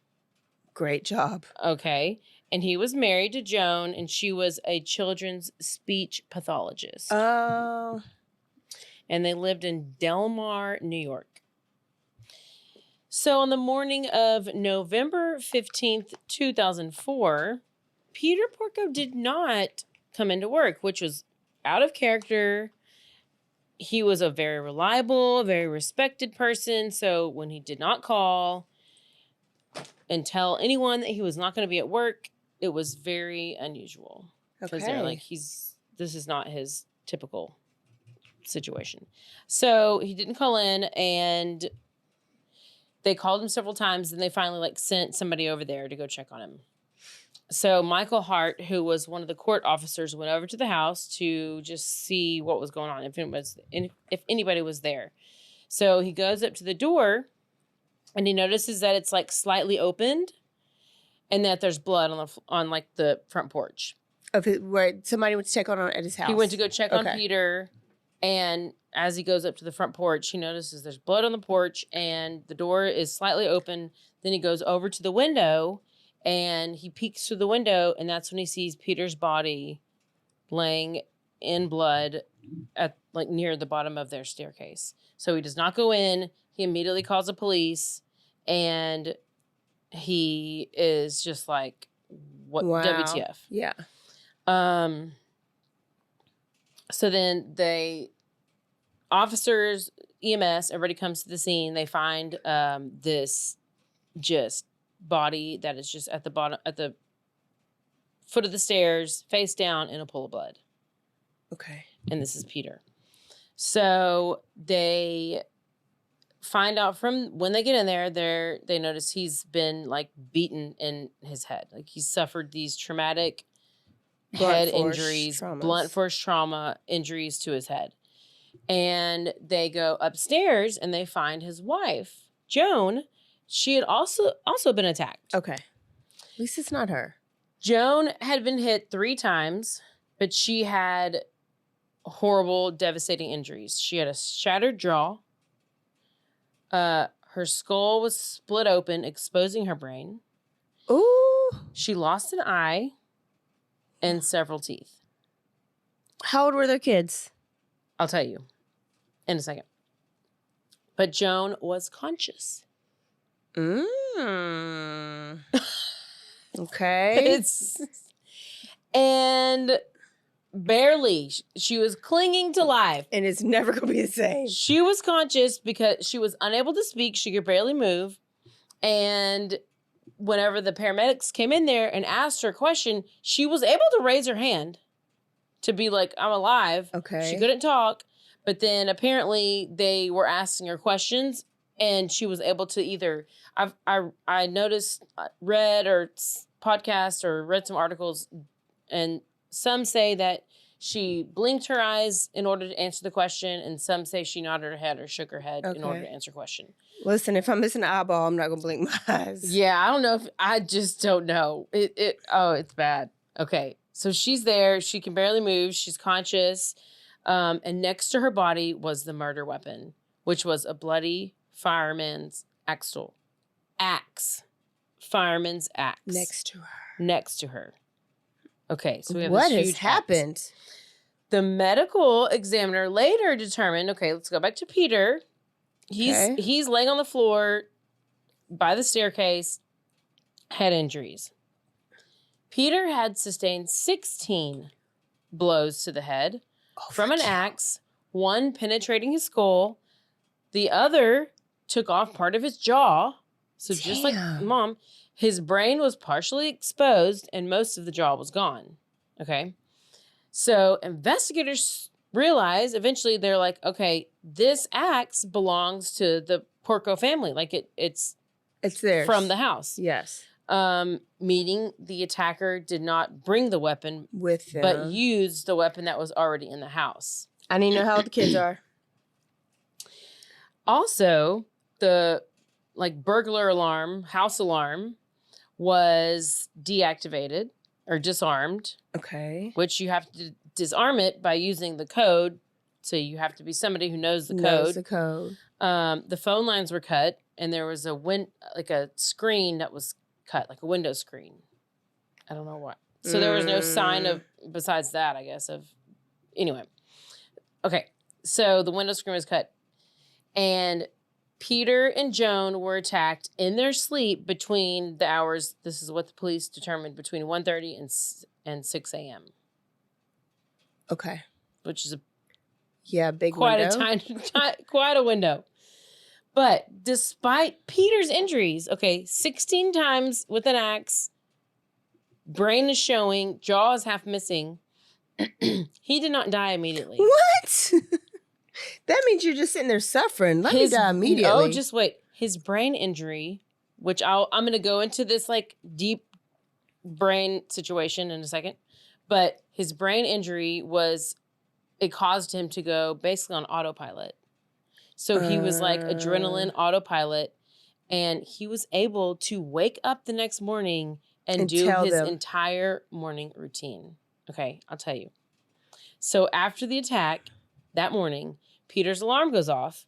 Great job. Okay. And he was married to Joan, and she was a children's speech pathologist. Oh. And they lived in Del Mar, New York. So on the morning of November 15th, 2004, Peter Porco did not come into work, which was out of character. He was a very reliable, very respected person. So when he did not call and tell anyone that he was not going to be at work, it was very unusual. Because they're like, this is not his typical situation. So he didn't call in, and they called him several times, and they finally sent somebody over there to go check on him. So Michael Hart, who was one of the court officers, went over to the house to just see what was going on, if anybody was there. So he goes up to the door, and he notices that it's slightly opened, and that there's blood on the front porch. Of it, where somebody went to check on at his house. He went to go check on Peter, and as he goes up to the front porch, he notices there's blood on the porch, and the door is slightly open. Then he goes over to the window, and he peeks through the window, and that's when he sees Peter's body laying in blood at like near the bottom of their staircase. So he does not go in. He immediately calls the police, and he is just like, "What WTF?" Yeah. So then officers, EMS, everybody comes to the scene. They find this just body that is just at the foot of the stairs, face down in a pool of blood. Okay. And this is Peter. So they find out from when they get in there, they notice he's been like beaten in his head. Like he's suffered these traumatic head injuries, blunt force trauma injuries to his head. And they go upstairs and they find his wife, Joan. She had also been attacked. Okay. At least it's not her. Joan had been hit 3 times, but she had horrible, devastating injuries. She had a shattered jaw. Her skull was split open, exposing her brain. Ooh. She lost an eye and several teeth. How old were their kids? I'll tell you in a second. But Joan was conscious. Okay. And barely. She was clinging to life. And it's never going to be the same. She was conscious because she was unable to speak. She could barely move. And whenever the paramedics came in there and asked her a question, she was able to raise her hand to be like, I'm alive. Okay. She couldn't talk. But then apparently they were asking her questions and she was able to either, I noticed, read or podcast or read some articles, and some say that she blinked her eyes in order to answer the question, and some say she nodded her head or shook her head in order to answer the question. Listen, if I'm missing an eyeball, I'm not going to blink my eyes. Yeah, I don't know I just don't know. It's bad. Okay, so she's there. She can barely move. She's conscious. And next to her body was the murder weapon, which was a bloody fireman's axe. Fireman's axe. Next to her. Okay, so we have what this has huge happened? axe. The medical examiner later determined, okay, let's go back to Peter. He's laying on the floor by the staircase, head injuries. Peter had sustained 16 blows to the head from an axe, one penetrating his skull. The other took off part of his jaw. So just like Mom, his brain was partially exposed and most of the jaw was gone. Okay. So investigators realize eventually they're like, okay, this axe belongs to the Porco family. Like it's theirs. From the house. Yes. Meaning the attacker did not bring the weapon with them, but used the weapon that was already in the house. I need to know how old the kids are. Also, the burglar alarm, house alarm, was deactivated or disarmed. Okay. Which you have to disarm it by using the code. So you have to be somebody who knows the code. The phone lines were cut, and there was a screen that was cut, like a window screen. I don't know what. So there was no sign of, besides that, I guess, anyway. Okay, so the window screen was cut. And Peter and Joan were attacked in their sleep between the hours, this is what the police determined, between 1:30 and 6 a.m. Okay. Which is big quite window. Quite a window. But despite Peter's injuries, 16 times with an axe, brain is showing, jaw is half missing, he did not die immediately. What? That means you're just sitting there suffering. Let me die immediately. Oh, just wait. His brain injury, which I'm going to go into this deep brain situation in a second, but his brain injury it caused him to go basically on autopilot. So he was adrenaline autopilot, and he was able to wake up the next morning and do his entire morning routine. Okay, I'll tell you. So after the attack that morning, Peter's alarm goes off,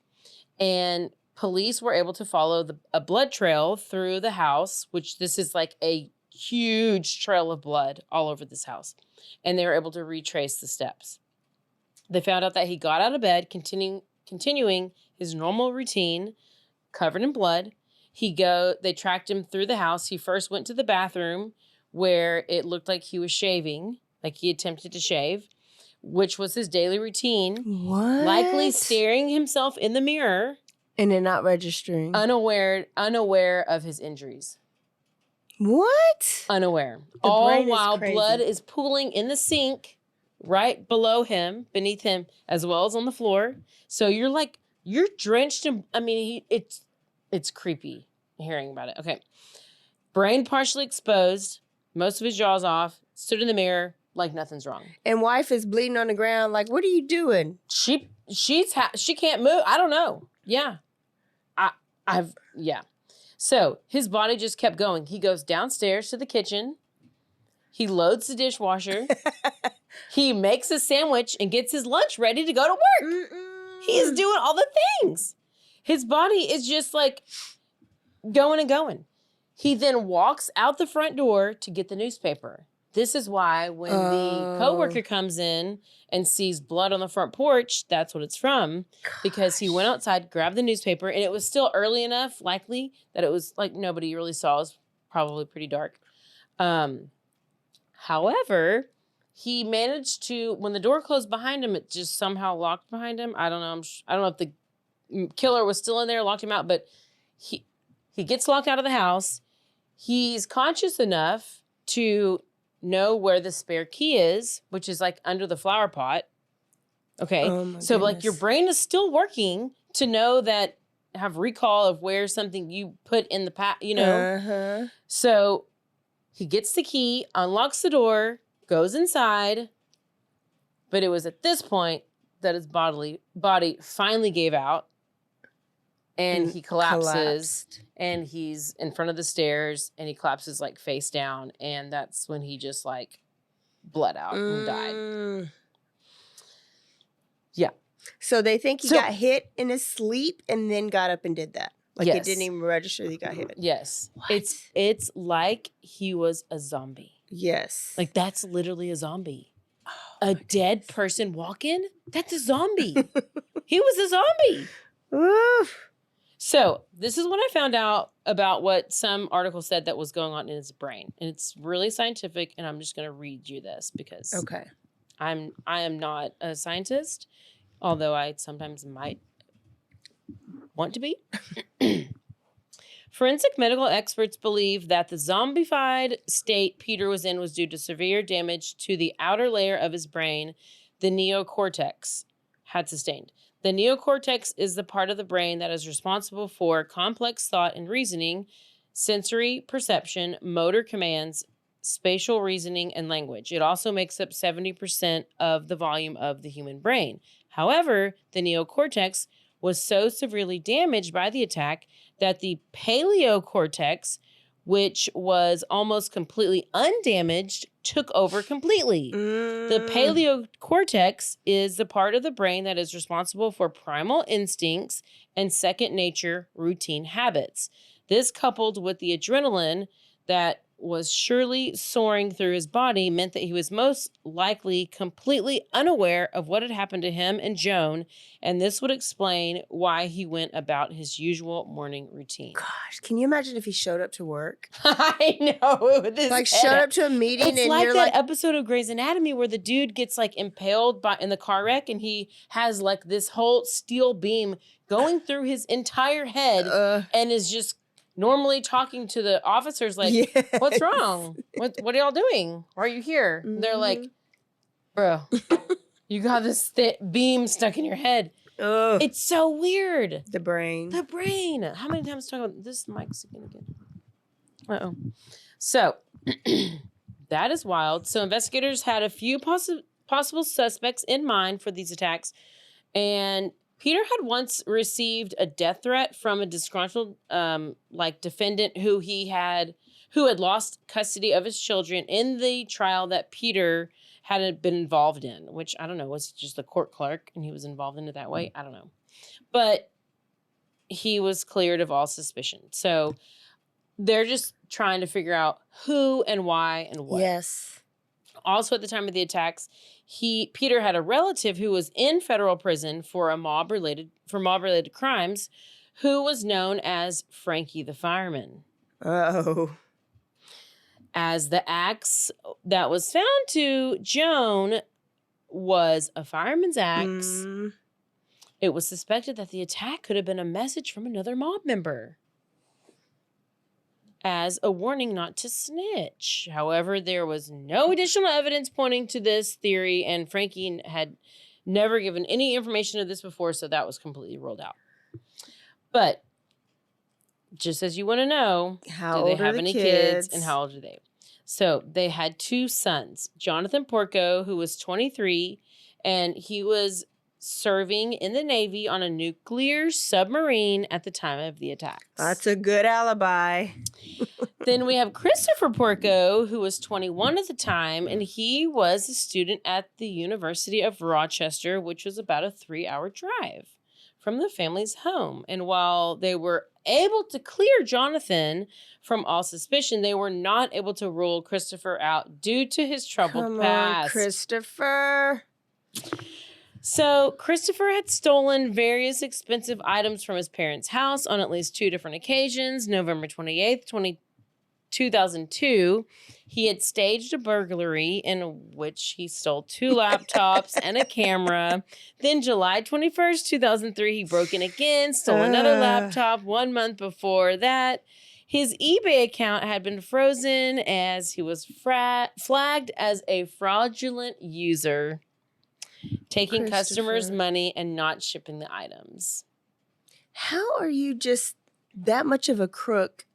and police were able to follow a blood trail through the house, which this is like a huge trail of blood all over this house. And they were able to retrace the steps. They found out that he got out of bed, continuing his normal routine, covered in blood. They tracked him through the house. He first went to the bathroom where it looked like he was shaving, like he attempted to shave, which was his daily routine. What? Likely staring himself in the mirror. And then not registering. Unaware of his injuries. What? Unaware. The All brain is while crazy. blood is pooling in the sink right below him, beneath him, as well as on the floor. So you're drenched in, it's creepy hearing about it. Okay. Brain partially exposed, most of his jaw's off, stood in the mirror like nothing's wrong. And wife is bleeding on the ground. Like, what are you doing? She can't move. I don't know. Yeah. Yeah. So his body just kept going. He goes downstairs to the kitchen. He loads the dishwasher. He makes a sandwich and gets his lunch ready to go to work. He is doing all the things. His body is just like going and going. He then walks out the front door to get the newspaper. This is why when the coworker comes in and sees blood on the front porch, that's what it's from. Because he went outside, grabbed the newspaper, and it was still early enough, likely, that it was like nobody really saw. It was probably pretty dark. However, he managed to, when the door closed behind him, it just somehow locked behind him. I don't know. I don't know if the killer was still in there, locked him out, but he gets locked out of the house. He's conscious enough to know where the spare key is, which is like under the flower pot. Okay. So like your brain is still working to know that, have recall of where something you put in the So he gets the key, unlocks the door, goes inside. But it was at this point that his body finally gave out. And he collapsed. And he's in front of the stairs and he collapses like face down. And that's when he just like bled out and died. Yeah. So they think he got hit in his sleep and then got up and did that. Like it didn't even register that he got hit. Yes. What? It's like he was a zombie. Yes. Like that's literally a zombie. A dead person walking? That's a zombie. He was a zombie. Oof. So this is what I found out about what some article said that was going on in his brain. And it's really scientific, and I'm just going to read you this because I am not a scientist, although I sometimes might want to be. Forensic medical experts believe that the zombified state Peter was in was due to severe damage to the outer layer of his brain, the neocortex had sustained. The neocortex is the part of the brain that is responsible for complex thought and reasoning, sensory perception, motor commands, spatial reasoning, and language. It also makes up 70% of the volume of the human brain. However, the neocortex was so severely damaged by the attack that the paleocortex, which was almost completely undamaged, took over completely. The paleocortex is the part of the brain that is responsible for primal instincts and second nature routine habits. This, coupled with the adrenaline that was surely soaring through his body, meant that he was most likely completely unaware of what had happened to him and Joan, and this would explain why he went about his usual morning routine. Gosh, can you imagine if he showed up to work? I know. Like showed up to a meeting it's and like you're that like, episode of Grey's Anatomy where the dude gets like impaled in the car wreck and he has like this whole steel beam going through his entire head and is just normally talking to the officers like, what's wrong? What are y'all doing? Why are you here? And they're like, bro, you got this beam stuck in your head. It's so weird. The brain. How many times talk about this mic's again? Uh-oh. So that is wild. So investigators had a few possible suspects in mind for these attacks. And Peter had once received a death threat from a disgruntled defendant who had lost custody of his children in the trial that Peter hadn't been involved in, which I don't know, was he just the court clerk and he was involved in it that way? I don't know. But he was cleared of all suspicion. So they're just trying to figure out who and why and what. Yes. Also, at the time of the attacks, Peter had a relative who was in federal prison for mob related crimes, who was known as Frankie the Fireman. Oh. As the axe that was found to Joan was a fireman's axe, it was suspected that the attack could have been a message from another mob member as a warning not to snitch. However, there was no additional evidence pointing to this theory, and Frankie had never given any information of this before, so that was completely ruled out. But just as you want to know, do they have any kids and how old are they? So they had 2 sons, Jonathan Porco, who was 23, and he was serving in the Navy on a nuclear submarine at the time of the attacks. That's a good alibi. Then we have Christopher Porco, who was 21 at the time, and he was a student at the University of Rochester, which was about a 3-hour drive from the family's home. And while they were able to clear Jonathan from all suspicion, they were not able to rule Christopher out due to his troubled past. Come on, Christopher. So Christopher had stolen various expensive items from his parents' house on at least 2 different occasions. November 28th, 2002, he had staged a burglary in which he stole 2 laptops and a camera. Then July 21st, 2003, he broke in again, stole another laptop 1 month before that. His eBay account had been frozen as he was flagged as a fraudulent user, taking customers' money and not shipping the items. How are you just that much of a crook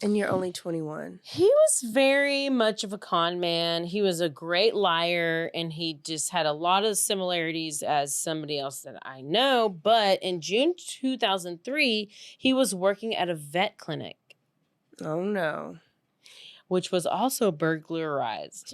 and you're only 21? He was very much of a con man. He was a great liar, and he just had a lot of similarities as somebody else that I know. But in June 2003, he was working at a vet clinic. Oh, no. Which was also burglarized.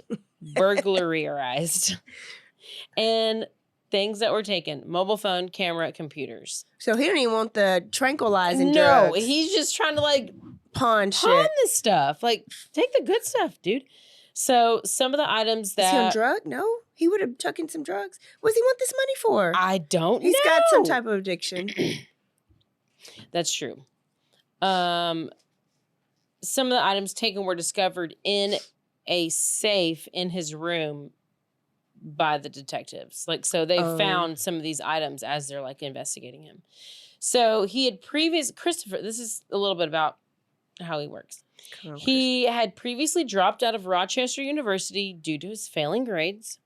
And things that were taken: mobile phone, camera, computers. So he don't even want the tranquilizing drugs. drugs. He's just trying to pawn this stuff. Take the good stuff, dude. So some of the items that... Is he on drug? No? He would have tucked in some drugs. What does he want this money for? I don't know. He's got some type of addiction. That's true. Some of the items taken were discovered in a safe in his room by the detectives. So they found some of these items as they're investigating him. So he had Christopher, this is a little bit about how he works. He had previously dropped out of Rochester University due to his failing grades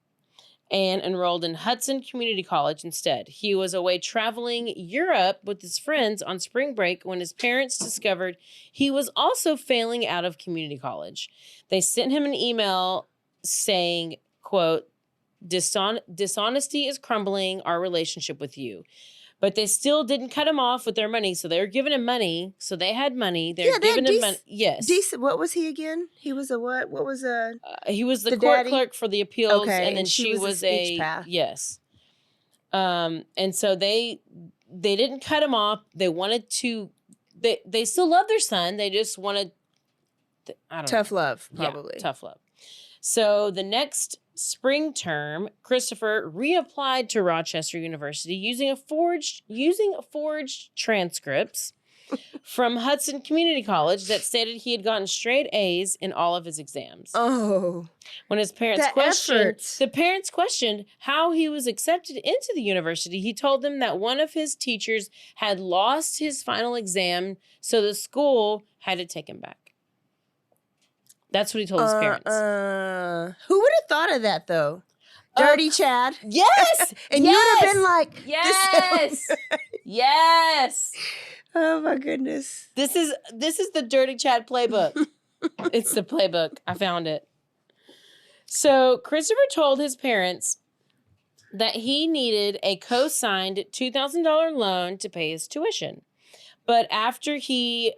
and enrolled in Hudson Community College instead. He was away traveling Europe with his friends on spring break when his parents discovered he was also failing out of community college. They sent him an email saying, quote, dishonesty is crumbling our relationship with you. But they still didn't cut him off with their money, so they were giving him money. So they had money. They're giving him money. Yes. What was he again? He was a what? What was a... he was the court clerk for the appeals, and then she was a speech path. Yes. And so they didn't cut him off. They wanted to... They still love their son. They just wanted... Tough love, probably. Yeah, tough love. So the next spring term, Christopher reapplied to Rochester University using forged transcripts from Hudson Community College that stated he had gotten straight A's in all of his exams. Oh. When his parents questioned how he was accepted into the university, he told them that one of his teachers had lost his final exam, so the school had to take him back. That's what he told his parents. Who would have thought of that, though? Dirty Chad. Yes. And you would have been like, yes. Yes. Oh, my goodness. This is the Dirty Chad playbook. It's the playbook. I found it. So Christopher told his parents that he needed a co-signed $2,000 loan to pay his tuition. But after he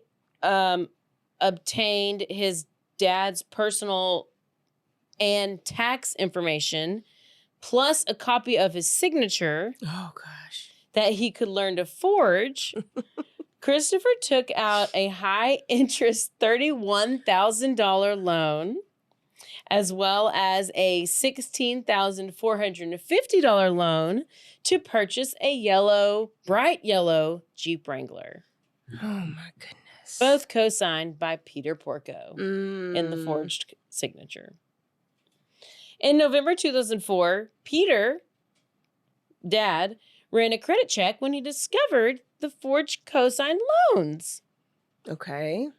obtained his dad's personal and tax information, plus a copy of his signature. Oh, gosh. That he could learn to forge, Christopher took out a high-interest $31,000 loan as well as a $16,450 loan to purchase a bright yellow Jeep Wrangler. Oh my goodness. Both co-signed by Peter Porco in the forged signature. In November 2004, Peter, Dad, ran a credit check when he discovered the forged co-signed loans. Okay.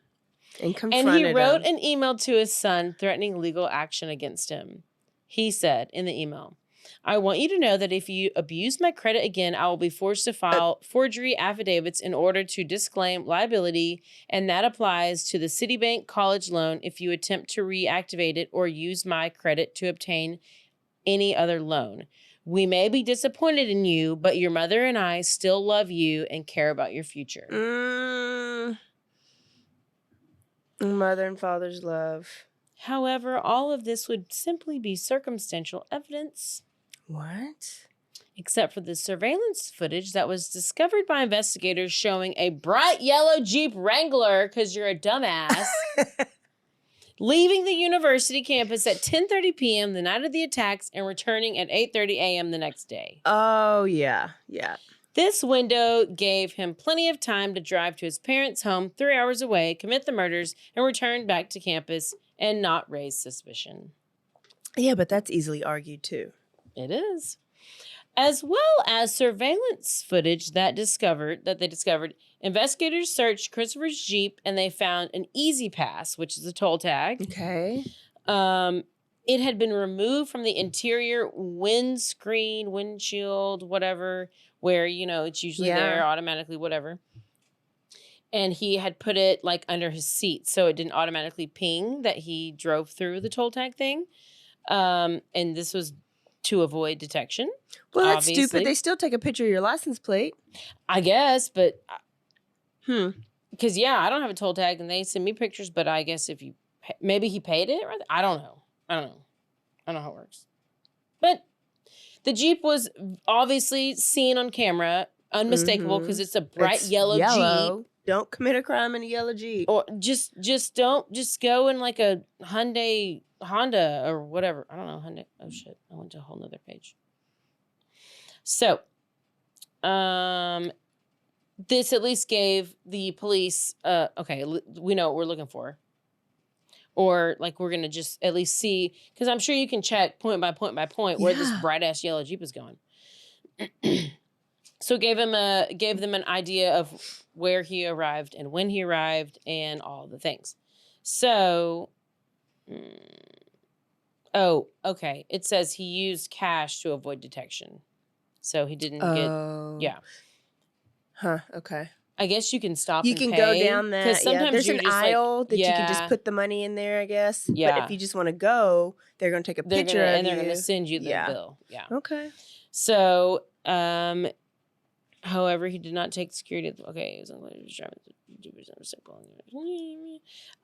And confronted And he wrote him. an email to his son threatening legal action against him. He said in the email, I want you to know that if you abuse my credit again, I will be forced to file forgery affidavits in order to disclaim liability, and that applies to the Citibank college loan if you attempt to reactivate it or use my credit to obtain any other loan. We may be disappointed in you, but your mother and I still love you and care about your future. Mother and father's love. However, all of this would simply be circumstantial evidence. What? Except for the surveillance footage that was discovered by investigators showing a bright yellow Jeep Wrangler, because you're a dumbass, leaving the university campus at 10:30 p.m. the night of the attacks and returning at 8:30 a.m. the next day. Oh, yeah. Yeah. This window gave him plenty of time to drive to his parents' home 3 hours away, commit the murders, and return back to campus and not raise suspicion. Yeah, but that's easily argued too. It is. As well as surveillance footage that they discovered, investigators searched Christopher's Jeep and they found an Easy Pass, which is a toll tag. Okay. It had been removed from the interior windshield, whatever, where, it's usually there automatically, whatever. And he had put it like under his seat so it didn't automatically ping that he drove through the toll tag thing. And this was to avoid detection. Well, that's obviously. stupid. They still take a picture of your license plate. I guess, but because I don't have a toll tag and they send me pictures, but I guess if you maybe he paid it, right? I don't know how it works. But the Jeep was obviously seen on camera, unmistakable, because it's a bright yellow Jeep. Don't commit a crime in a yellow Jeep. Or just go in like a Honda or whatever. I don't know. Hyundai. Oh shit. I went to a whole nother page. So, this at least gave the police, okay, we know what we're looking for. Or like we're going to just at least see, because I'm sure you can check point by point by point where this bright ass yellow Jeep is going. So gave them an idea of where he arrived and when he arrived and all the things. So, okay. It says he used cash to avoid detection. So he didn't get, Huh, okay. I guess you can stop You and can pay, go down that. 'cause sometimes There's you're an just aisle that you can just yeah. put the money in there, I guess. Yeah. But if you just want to go, they're going to take a picture of and they're you. going to send you the bill. Yeah. Okay. So, however, he did not take security. Okay, he was driving.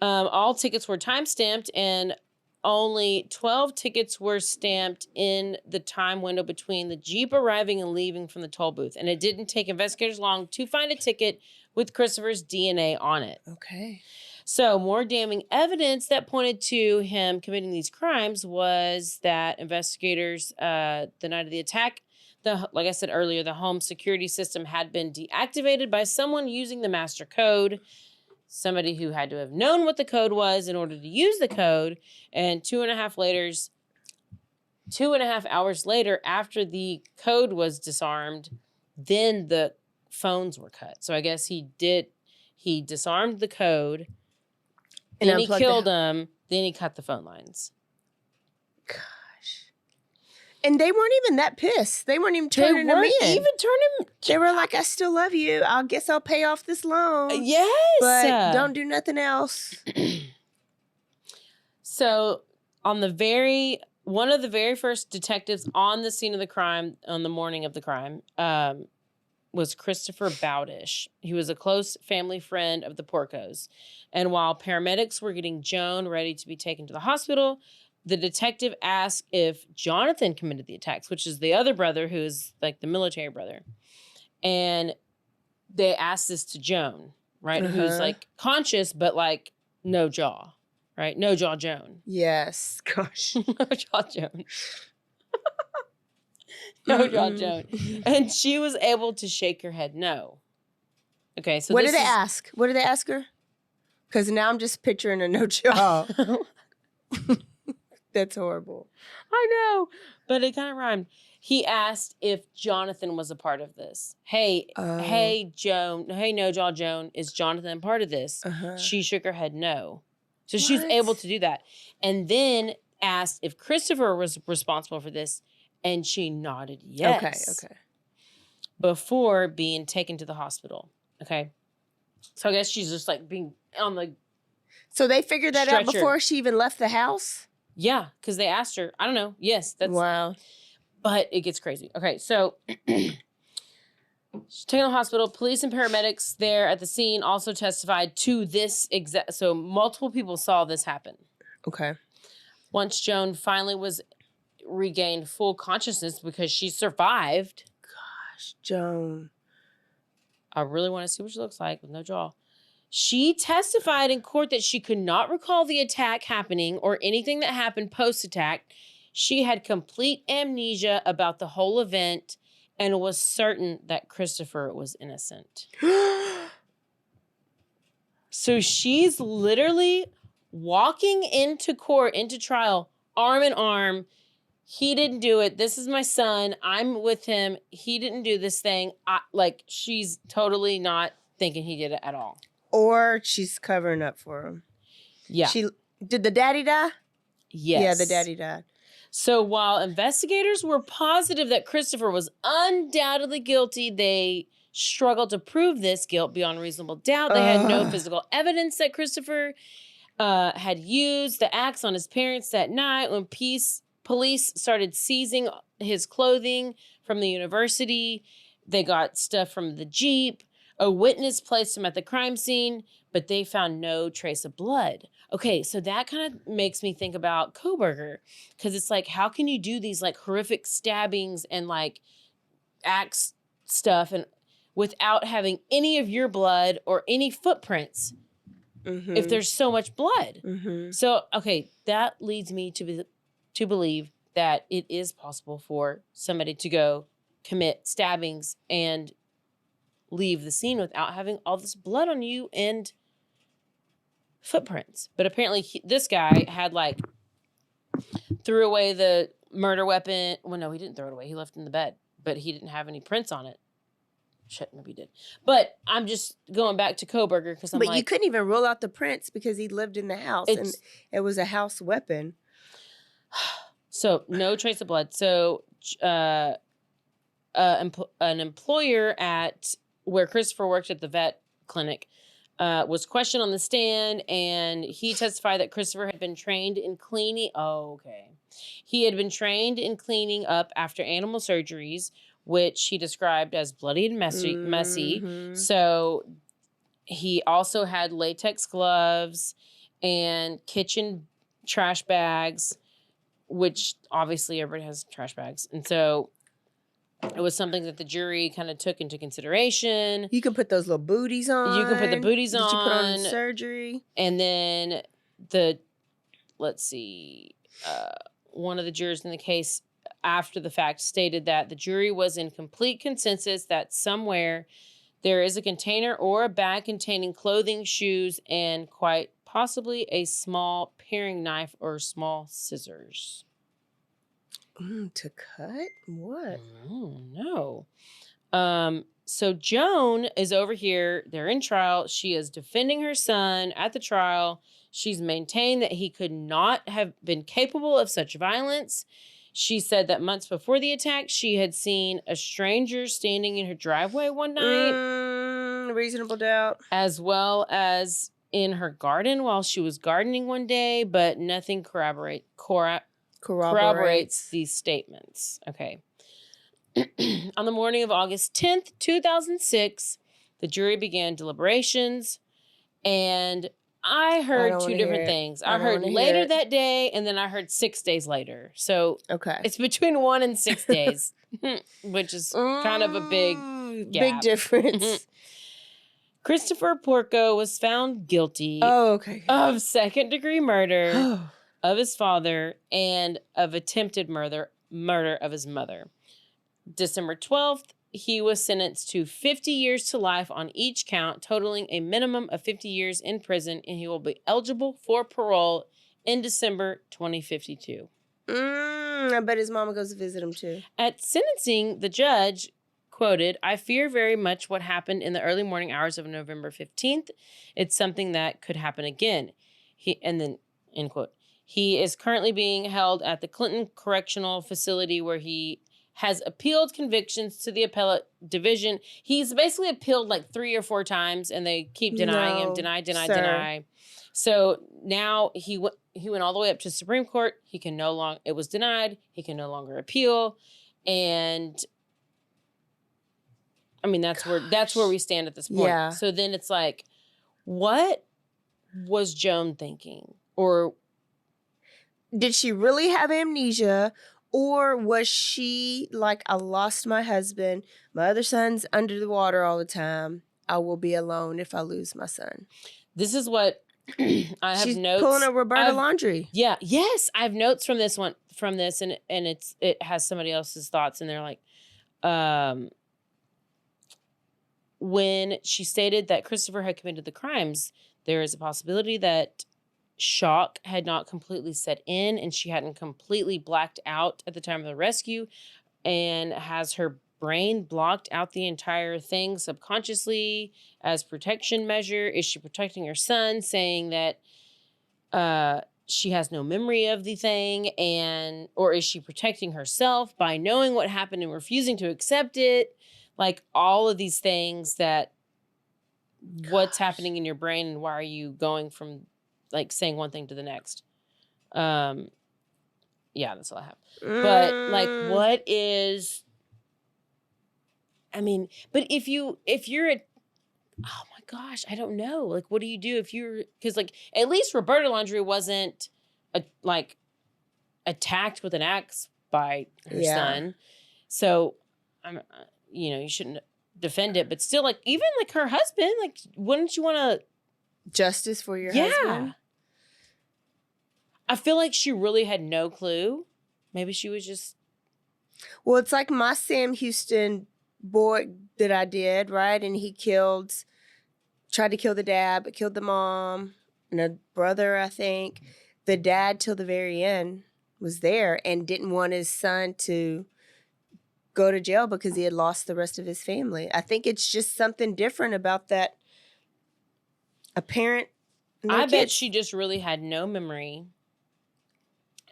All tickets were time stamped, and only 12 tickets were stamped in the time window between the Jeep arriving and leaving from the toll booth. And it didn't take investigators long to find a ticket with Christopher's DNA on it. Okay. So more damning evidence that pointed to him committing these crimes was that investigators, the night of the attack, like I said earlier, the home security system had been deactivated by someone using the master code. Somebody who had to have known what the code was in order to use the code. And 2.5 hours later, after the code was disarmed, then the phones were cut. So I guess he disarmed the code, And then he unplugged killed him, then he cut the phone lines. Gosh. And they weren't even that pissed. They weren't even turning him in. They were like, I still love you. I guess I'll pay off this loan. Yes. But don't do nothing else. So one of the very first detectives on the scene of the crime on the morning of the crime was Christopher Bowdish. He was a close family friend of the Porcos. And while paramedics were getting Joan ready to be taken to the hospital, the detective asked if Jonathan committed the attacks, which is the other brother who is like the military brother. And they asked this to Joan, right? Who's like conscious, but like no jaw, right? No Jaw Joan. Yes. Gosh. No Jaw Joan. No Jaw Joan. And she was able to shake her head no. Okay, so What did they ask? What did they ask her? Because now I'm just picturing a no jaw. That's horrible. I know, but it kind of rhymed. He asked if Jonathan was a part of this. Hey, Joan. Hey, No Jaw Joan, is Jonathan part of this? She shook her head no. So she's able to do that. And then asked if Christopher was responsible for this, and she nodded yes. Okay. Before being taken to the hospital. Okay. So I guess she's just like being on the So they figured that out stretcher. before she even left the house? Yeah, because they asked her. I don't know. Yes, that's Wow. But it gets crazy. Okay, so she's taken to the hospital. Police and paramedics there at the scene also testified to this exact. So multiple people saw this happen. Okay. Once Joan finally was regained full consciousness because she survived. Gosh, Joan. I really want to see what she looks like with no jaw. She testified in court that she could not recall the attack happening or anything that happened post-attack. She had complete amnesia about the whole event and was certain that Christopher was innocent. So she's literally walking into court, into trial, arm in arm. He didn't do it. This is my son. I'm with him. He didn't do this thing. She's totally not thinking he did it at all. Or she's covering up for him. Yeah. Did the daddy die? Yes. Yeah, the daddy died. So while investigators were positive that Christopher was undoubtedly guilty, they struggled to prove this guilt beyond reasonable doubt. They had no physical evidence that Christopher had used the axe on his parents that night when police started seizing his clothing from the university. They got stuff from the Jeep. A witness placed him at the crime scene, but they found no trace of blood. Okay, so that kind of makes me think about Kohberger, because it's like, how can you do these like horrific stabbings and like axe stuff and without having any of your blood or any footprints if there's so much blood? So, okay, that leads me to believe that it is possible for somebody to go commit stabbings and leave the scene without having all this blood on you and footprints. But apparently this guy had threw away the murder weapon. Well, no, he didn't throw it away. He left it in the bed, but he didn't have any prints on it. Shit, maybe he did. But I'm just going back to Kohberger because But you couldn't even rule out the prints because he lived in the house and it was a house weapon. So no trace of blood. So an employer at where Christopher worked at the vet clinic was questioned on the stand, and he testified that Christopher had been trained in cleaning. Oh, okay. He had been trained in cleaning up after animal surgeries, which he described as bloody and messy. So he also had latex gloves and kitchen trash bags, which obviously everybody has trash bags. And so it was something that the jury kind of took into consideration. You can put those little booties on. You can put the booties on. That you put on in surgery. And then one of the jurors in the case after the fact stated that the jury was in complete consensus that somewhere there is a container or a bag containing clothing, shoes, and quite possibly a small paring knife or small scissors. To cut? What? Oh, no. So Joan is over here. They're in trial. She is defending her son at the trial. She's maintained that he could not have been capable of such violence. She said that months before the attack, she had seen a stranger standing in her driveway one night. Reasonable doubt. As well as in her garden while she was gardening one day, but nothing corroborates these statements. Okay. On the morning of August 10th, 2006, the jury began deliberations, and I heard two different things. I heard later that day, and then I heard 6 days later. So it's between 1 and 6 days, which is kind of a big gap. Big difference. Christopher Porco was found guilty Oh, okay. of second-degree murder of his father and of attempted murder of his mother. December 12th, he was sentenced to 50 years to life on each count, totaling a minimum of 50 years in prison, and he will be eligible for parole in December 2052. I bet his mama goes to visit him too. At sentencing, the judge quoted, "I fear very much what happened in the early morning hours of November 15th. It's something that could happen again." End quote. He is currently being held at the Clinton Correctional Facility where he has appealed convictions to the appellate division. He's basically appealed like 3 or 4 times, and they keep denying him, deny. So now he went all the way up to Supreme Court. It was denied. He can no longer appeal, and I mean that's where we stand at this point. Yeah. So then it's like, what was Joan thinking, or did she really have amnesia? Or was she like, I lost my husband, my other son's under the water all the time, I will be alone if I lose my son? This is what I have She's notes. pulling a Roberta Laundrie. Yeah, yes, I have notes from this, and it has somebody else's thoughts, and they're like, when she stated that Christopher had committed the crimes, there is a possibility that shock had not completely set in and she hadn't completely blacked out at the time of the rescue, and has her brain blocked out the entire thing subconsciously as protection measure. Is she protecting her son, saying that she has no memory of the thing, or is she protecting herself by knowing what happened and refusing to accept it? Like all of these things that what's happening in your brain, and why are you going from like saying one thing to the next? Yeah, that's all I have. But like, what is, I mean, but if you're oh my gosh, I don't know. Like, what do you do if you're, because like, at least Roberta Laundrie wasn't attacked with an axe by her son. So, you shouldn't defend it, but still, like, even like her husband, like, wouldn't you want to justice for your husband? I feel like she really had no clue. Maybe she was just. Well, it's like my Sam Houston boy that I did, right? And he tried to kill the dad, but killed the mom and a brother, I think. The dad, till the very end, was there and didn't want his son to go to jail because he had lost the rest of his family. I think it's just something different about that. A parent. I bet she just really had no memory.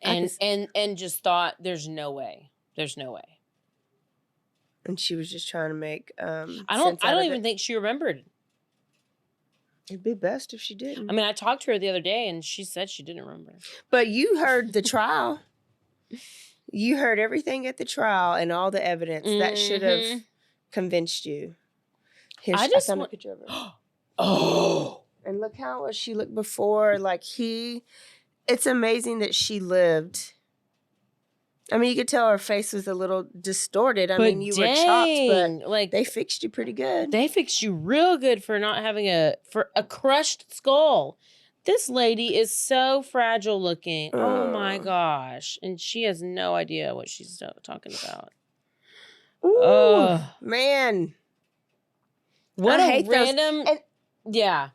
And just thought, there's no way. And she was just trying to make I don't even think she remembered. It'd be best if she didn't. I mean, I talked to her the other day and she said she didn't remember. But you heard the trial. You heard everything at the trial and all the evidence. That should have convinced you. Here, I found a picture of her. Oh. And look how she looked before. Like it's amazing that she lived. I mean, you could tell her face was a little distorted. I mean, you were chopped, but like they fixed you pretty good. They fixed you real good for not having a crushed skull. This lady is so fragile looking. Oh my gosh. And she has no idea what she's talking about. Ooh, man. What a random. Yeah.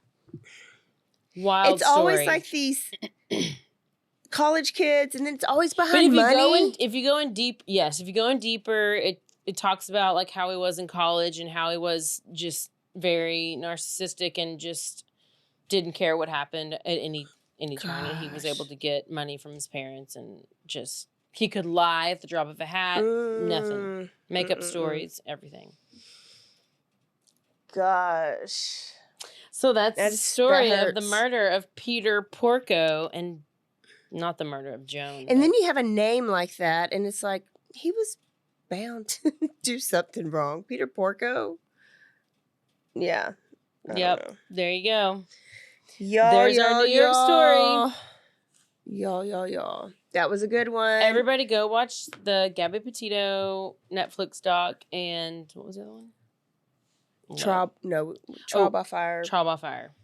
Wild it's story. Always like these college kids, and then it's always behind money. If you go in deeper, it talks about like how he was in college and how he was just very narcissistic and just didn't care what happened at any time. And he was able to get money from his parents, and just he could lie at the drop of a hat. Nothing. Make up stories, everything. Gosh. So that's the story of the murder of Peter Porco, and not the murder of Joan. And then you have a name like that, and it's like, he was bound to do something wrong. Peter Porco? Yeah. Yep. There you go. There's our New York story. Y'all. That was a good one. Everybody go watch the Gabby Petito Netflix doc, and what was the other one? Trial by Fire Trial by Fire.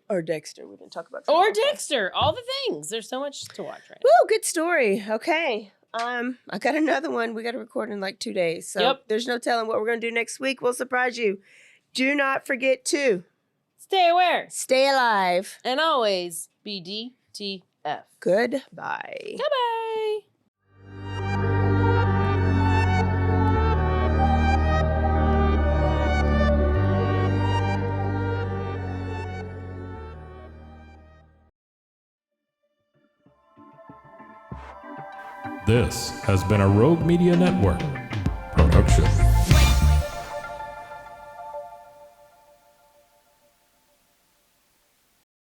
or Dexter. We didn't talk about Or Trial by Fire. Dexter. All the things. There's so much to watch right now. Woo, good story. Okay. I got another one. We got to record in like 2 days. So Yep. there's no telling what we're going to do next week. We'll surprise you. Do not forget to Stay aware. stay alive. And always be DTF. Goodbye. Goodbye. This has been a Rogue Media Network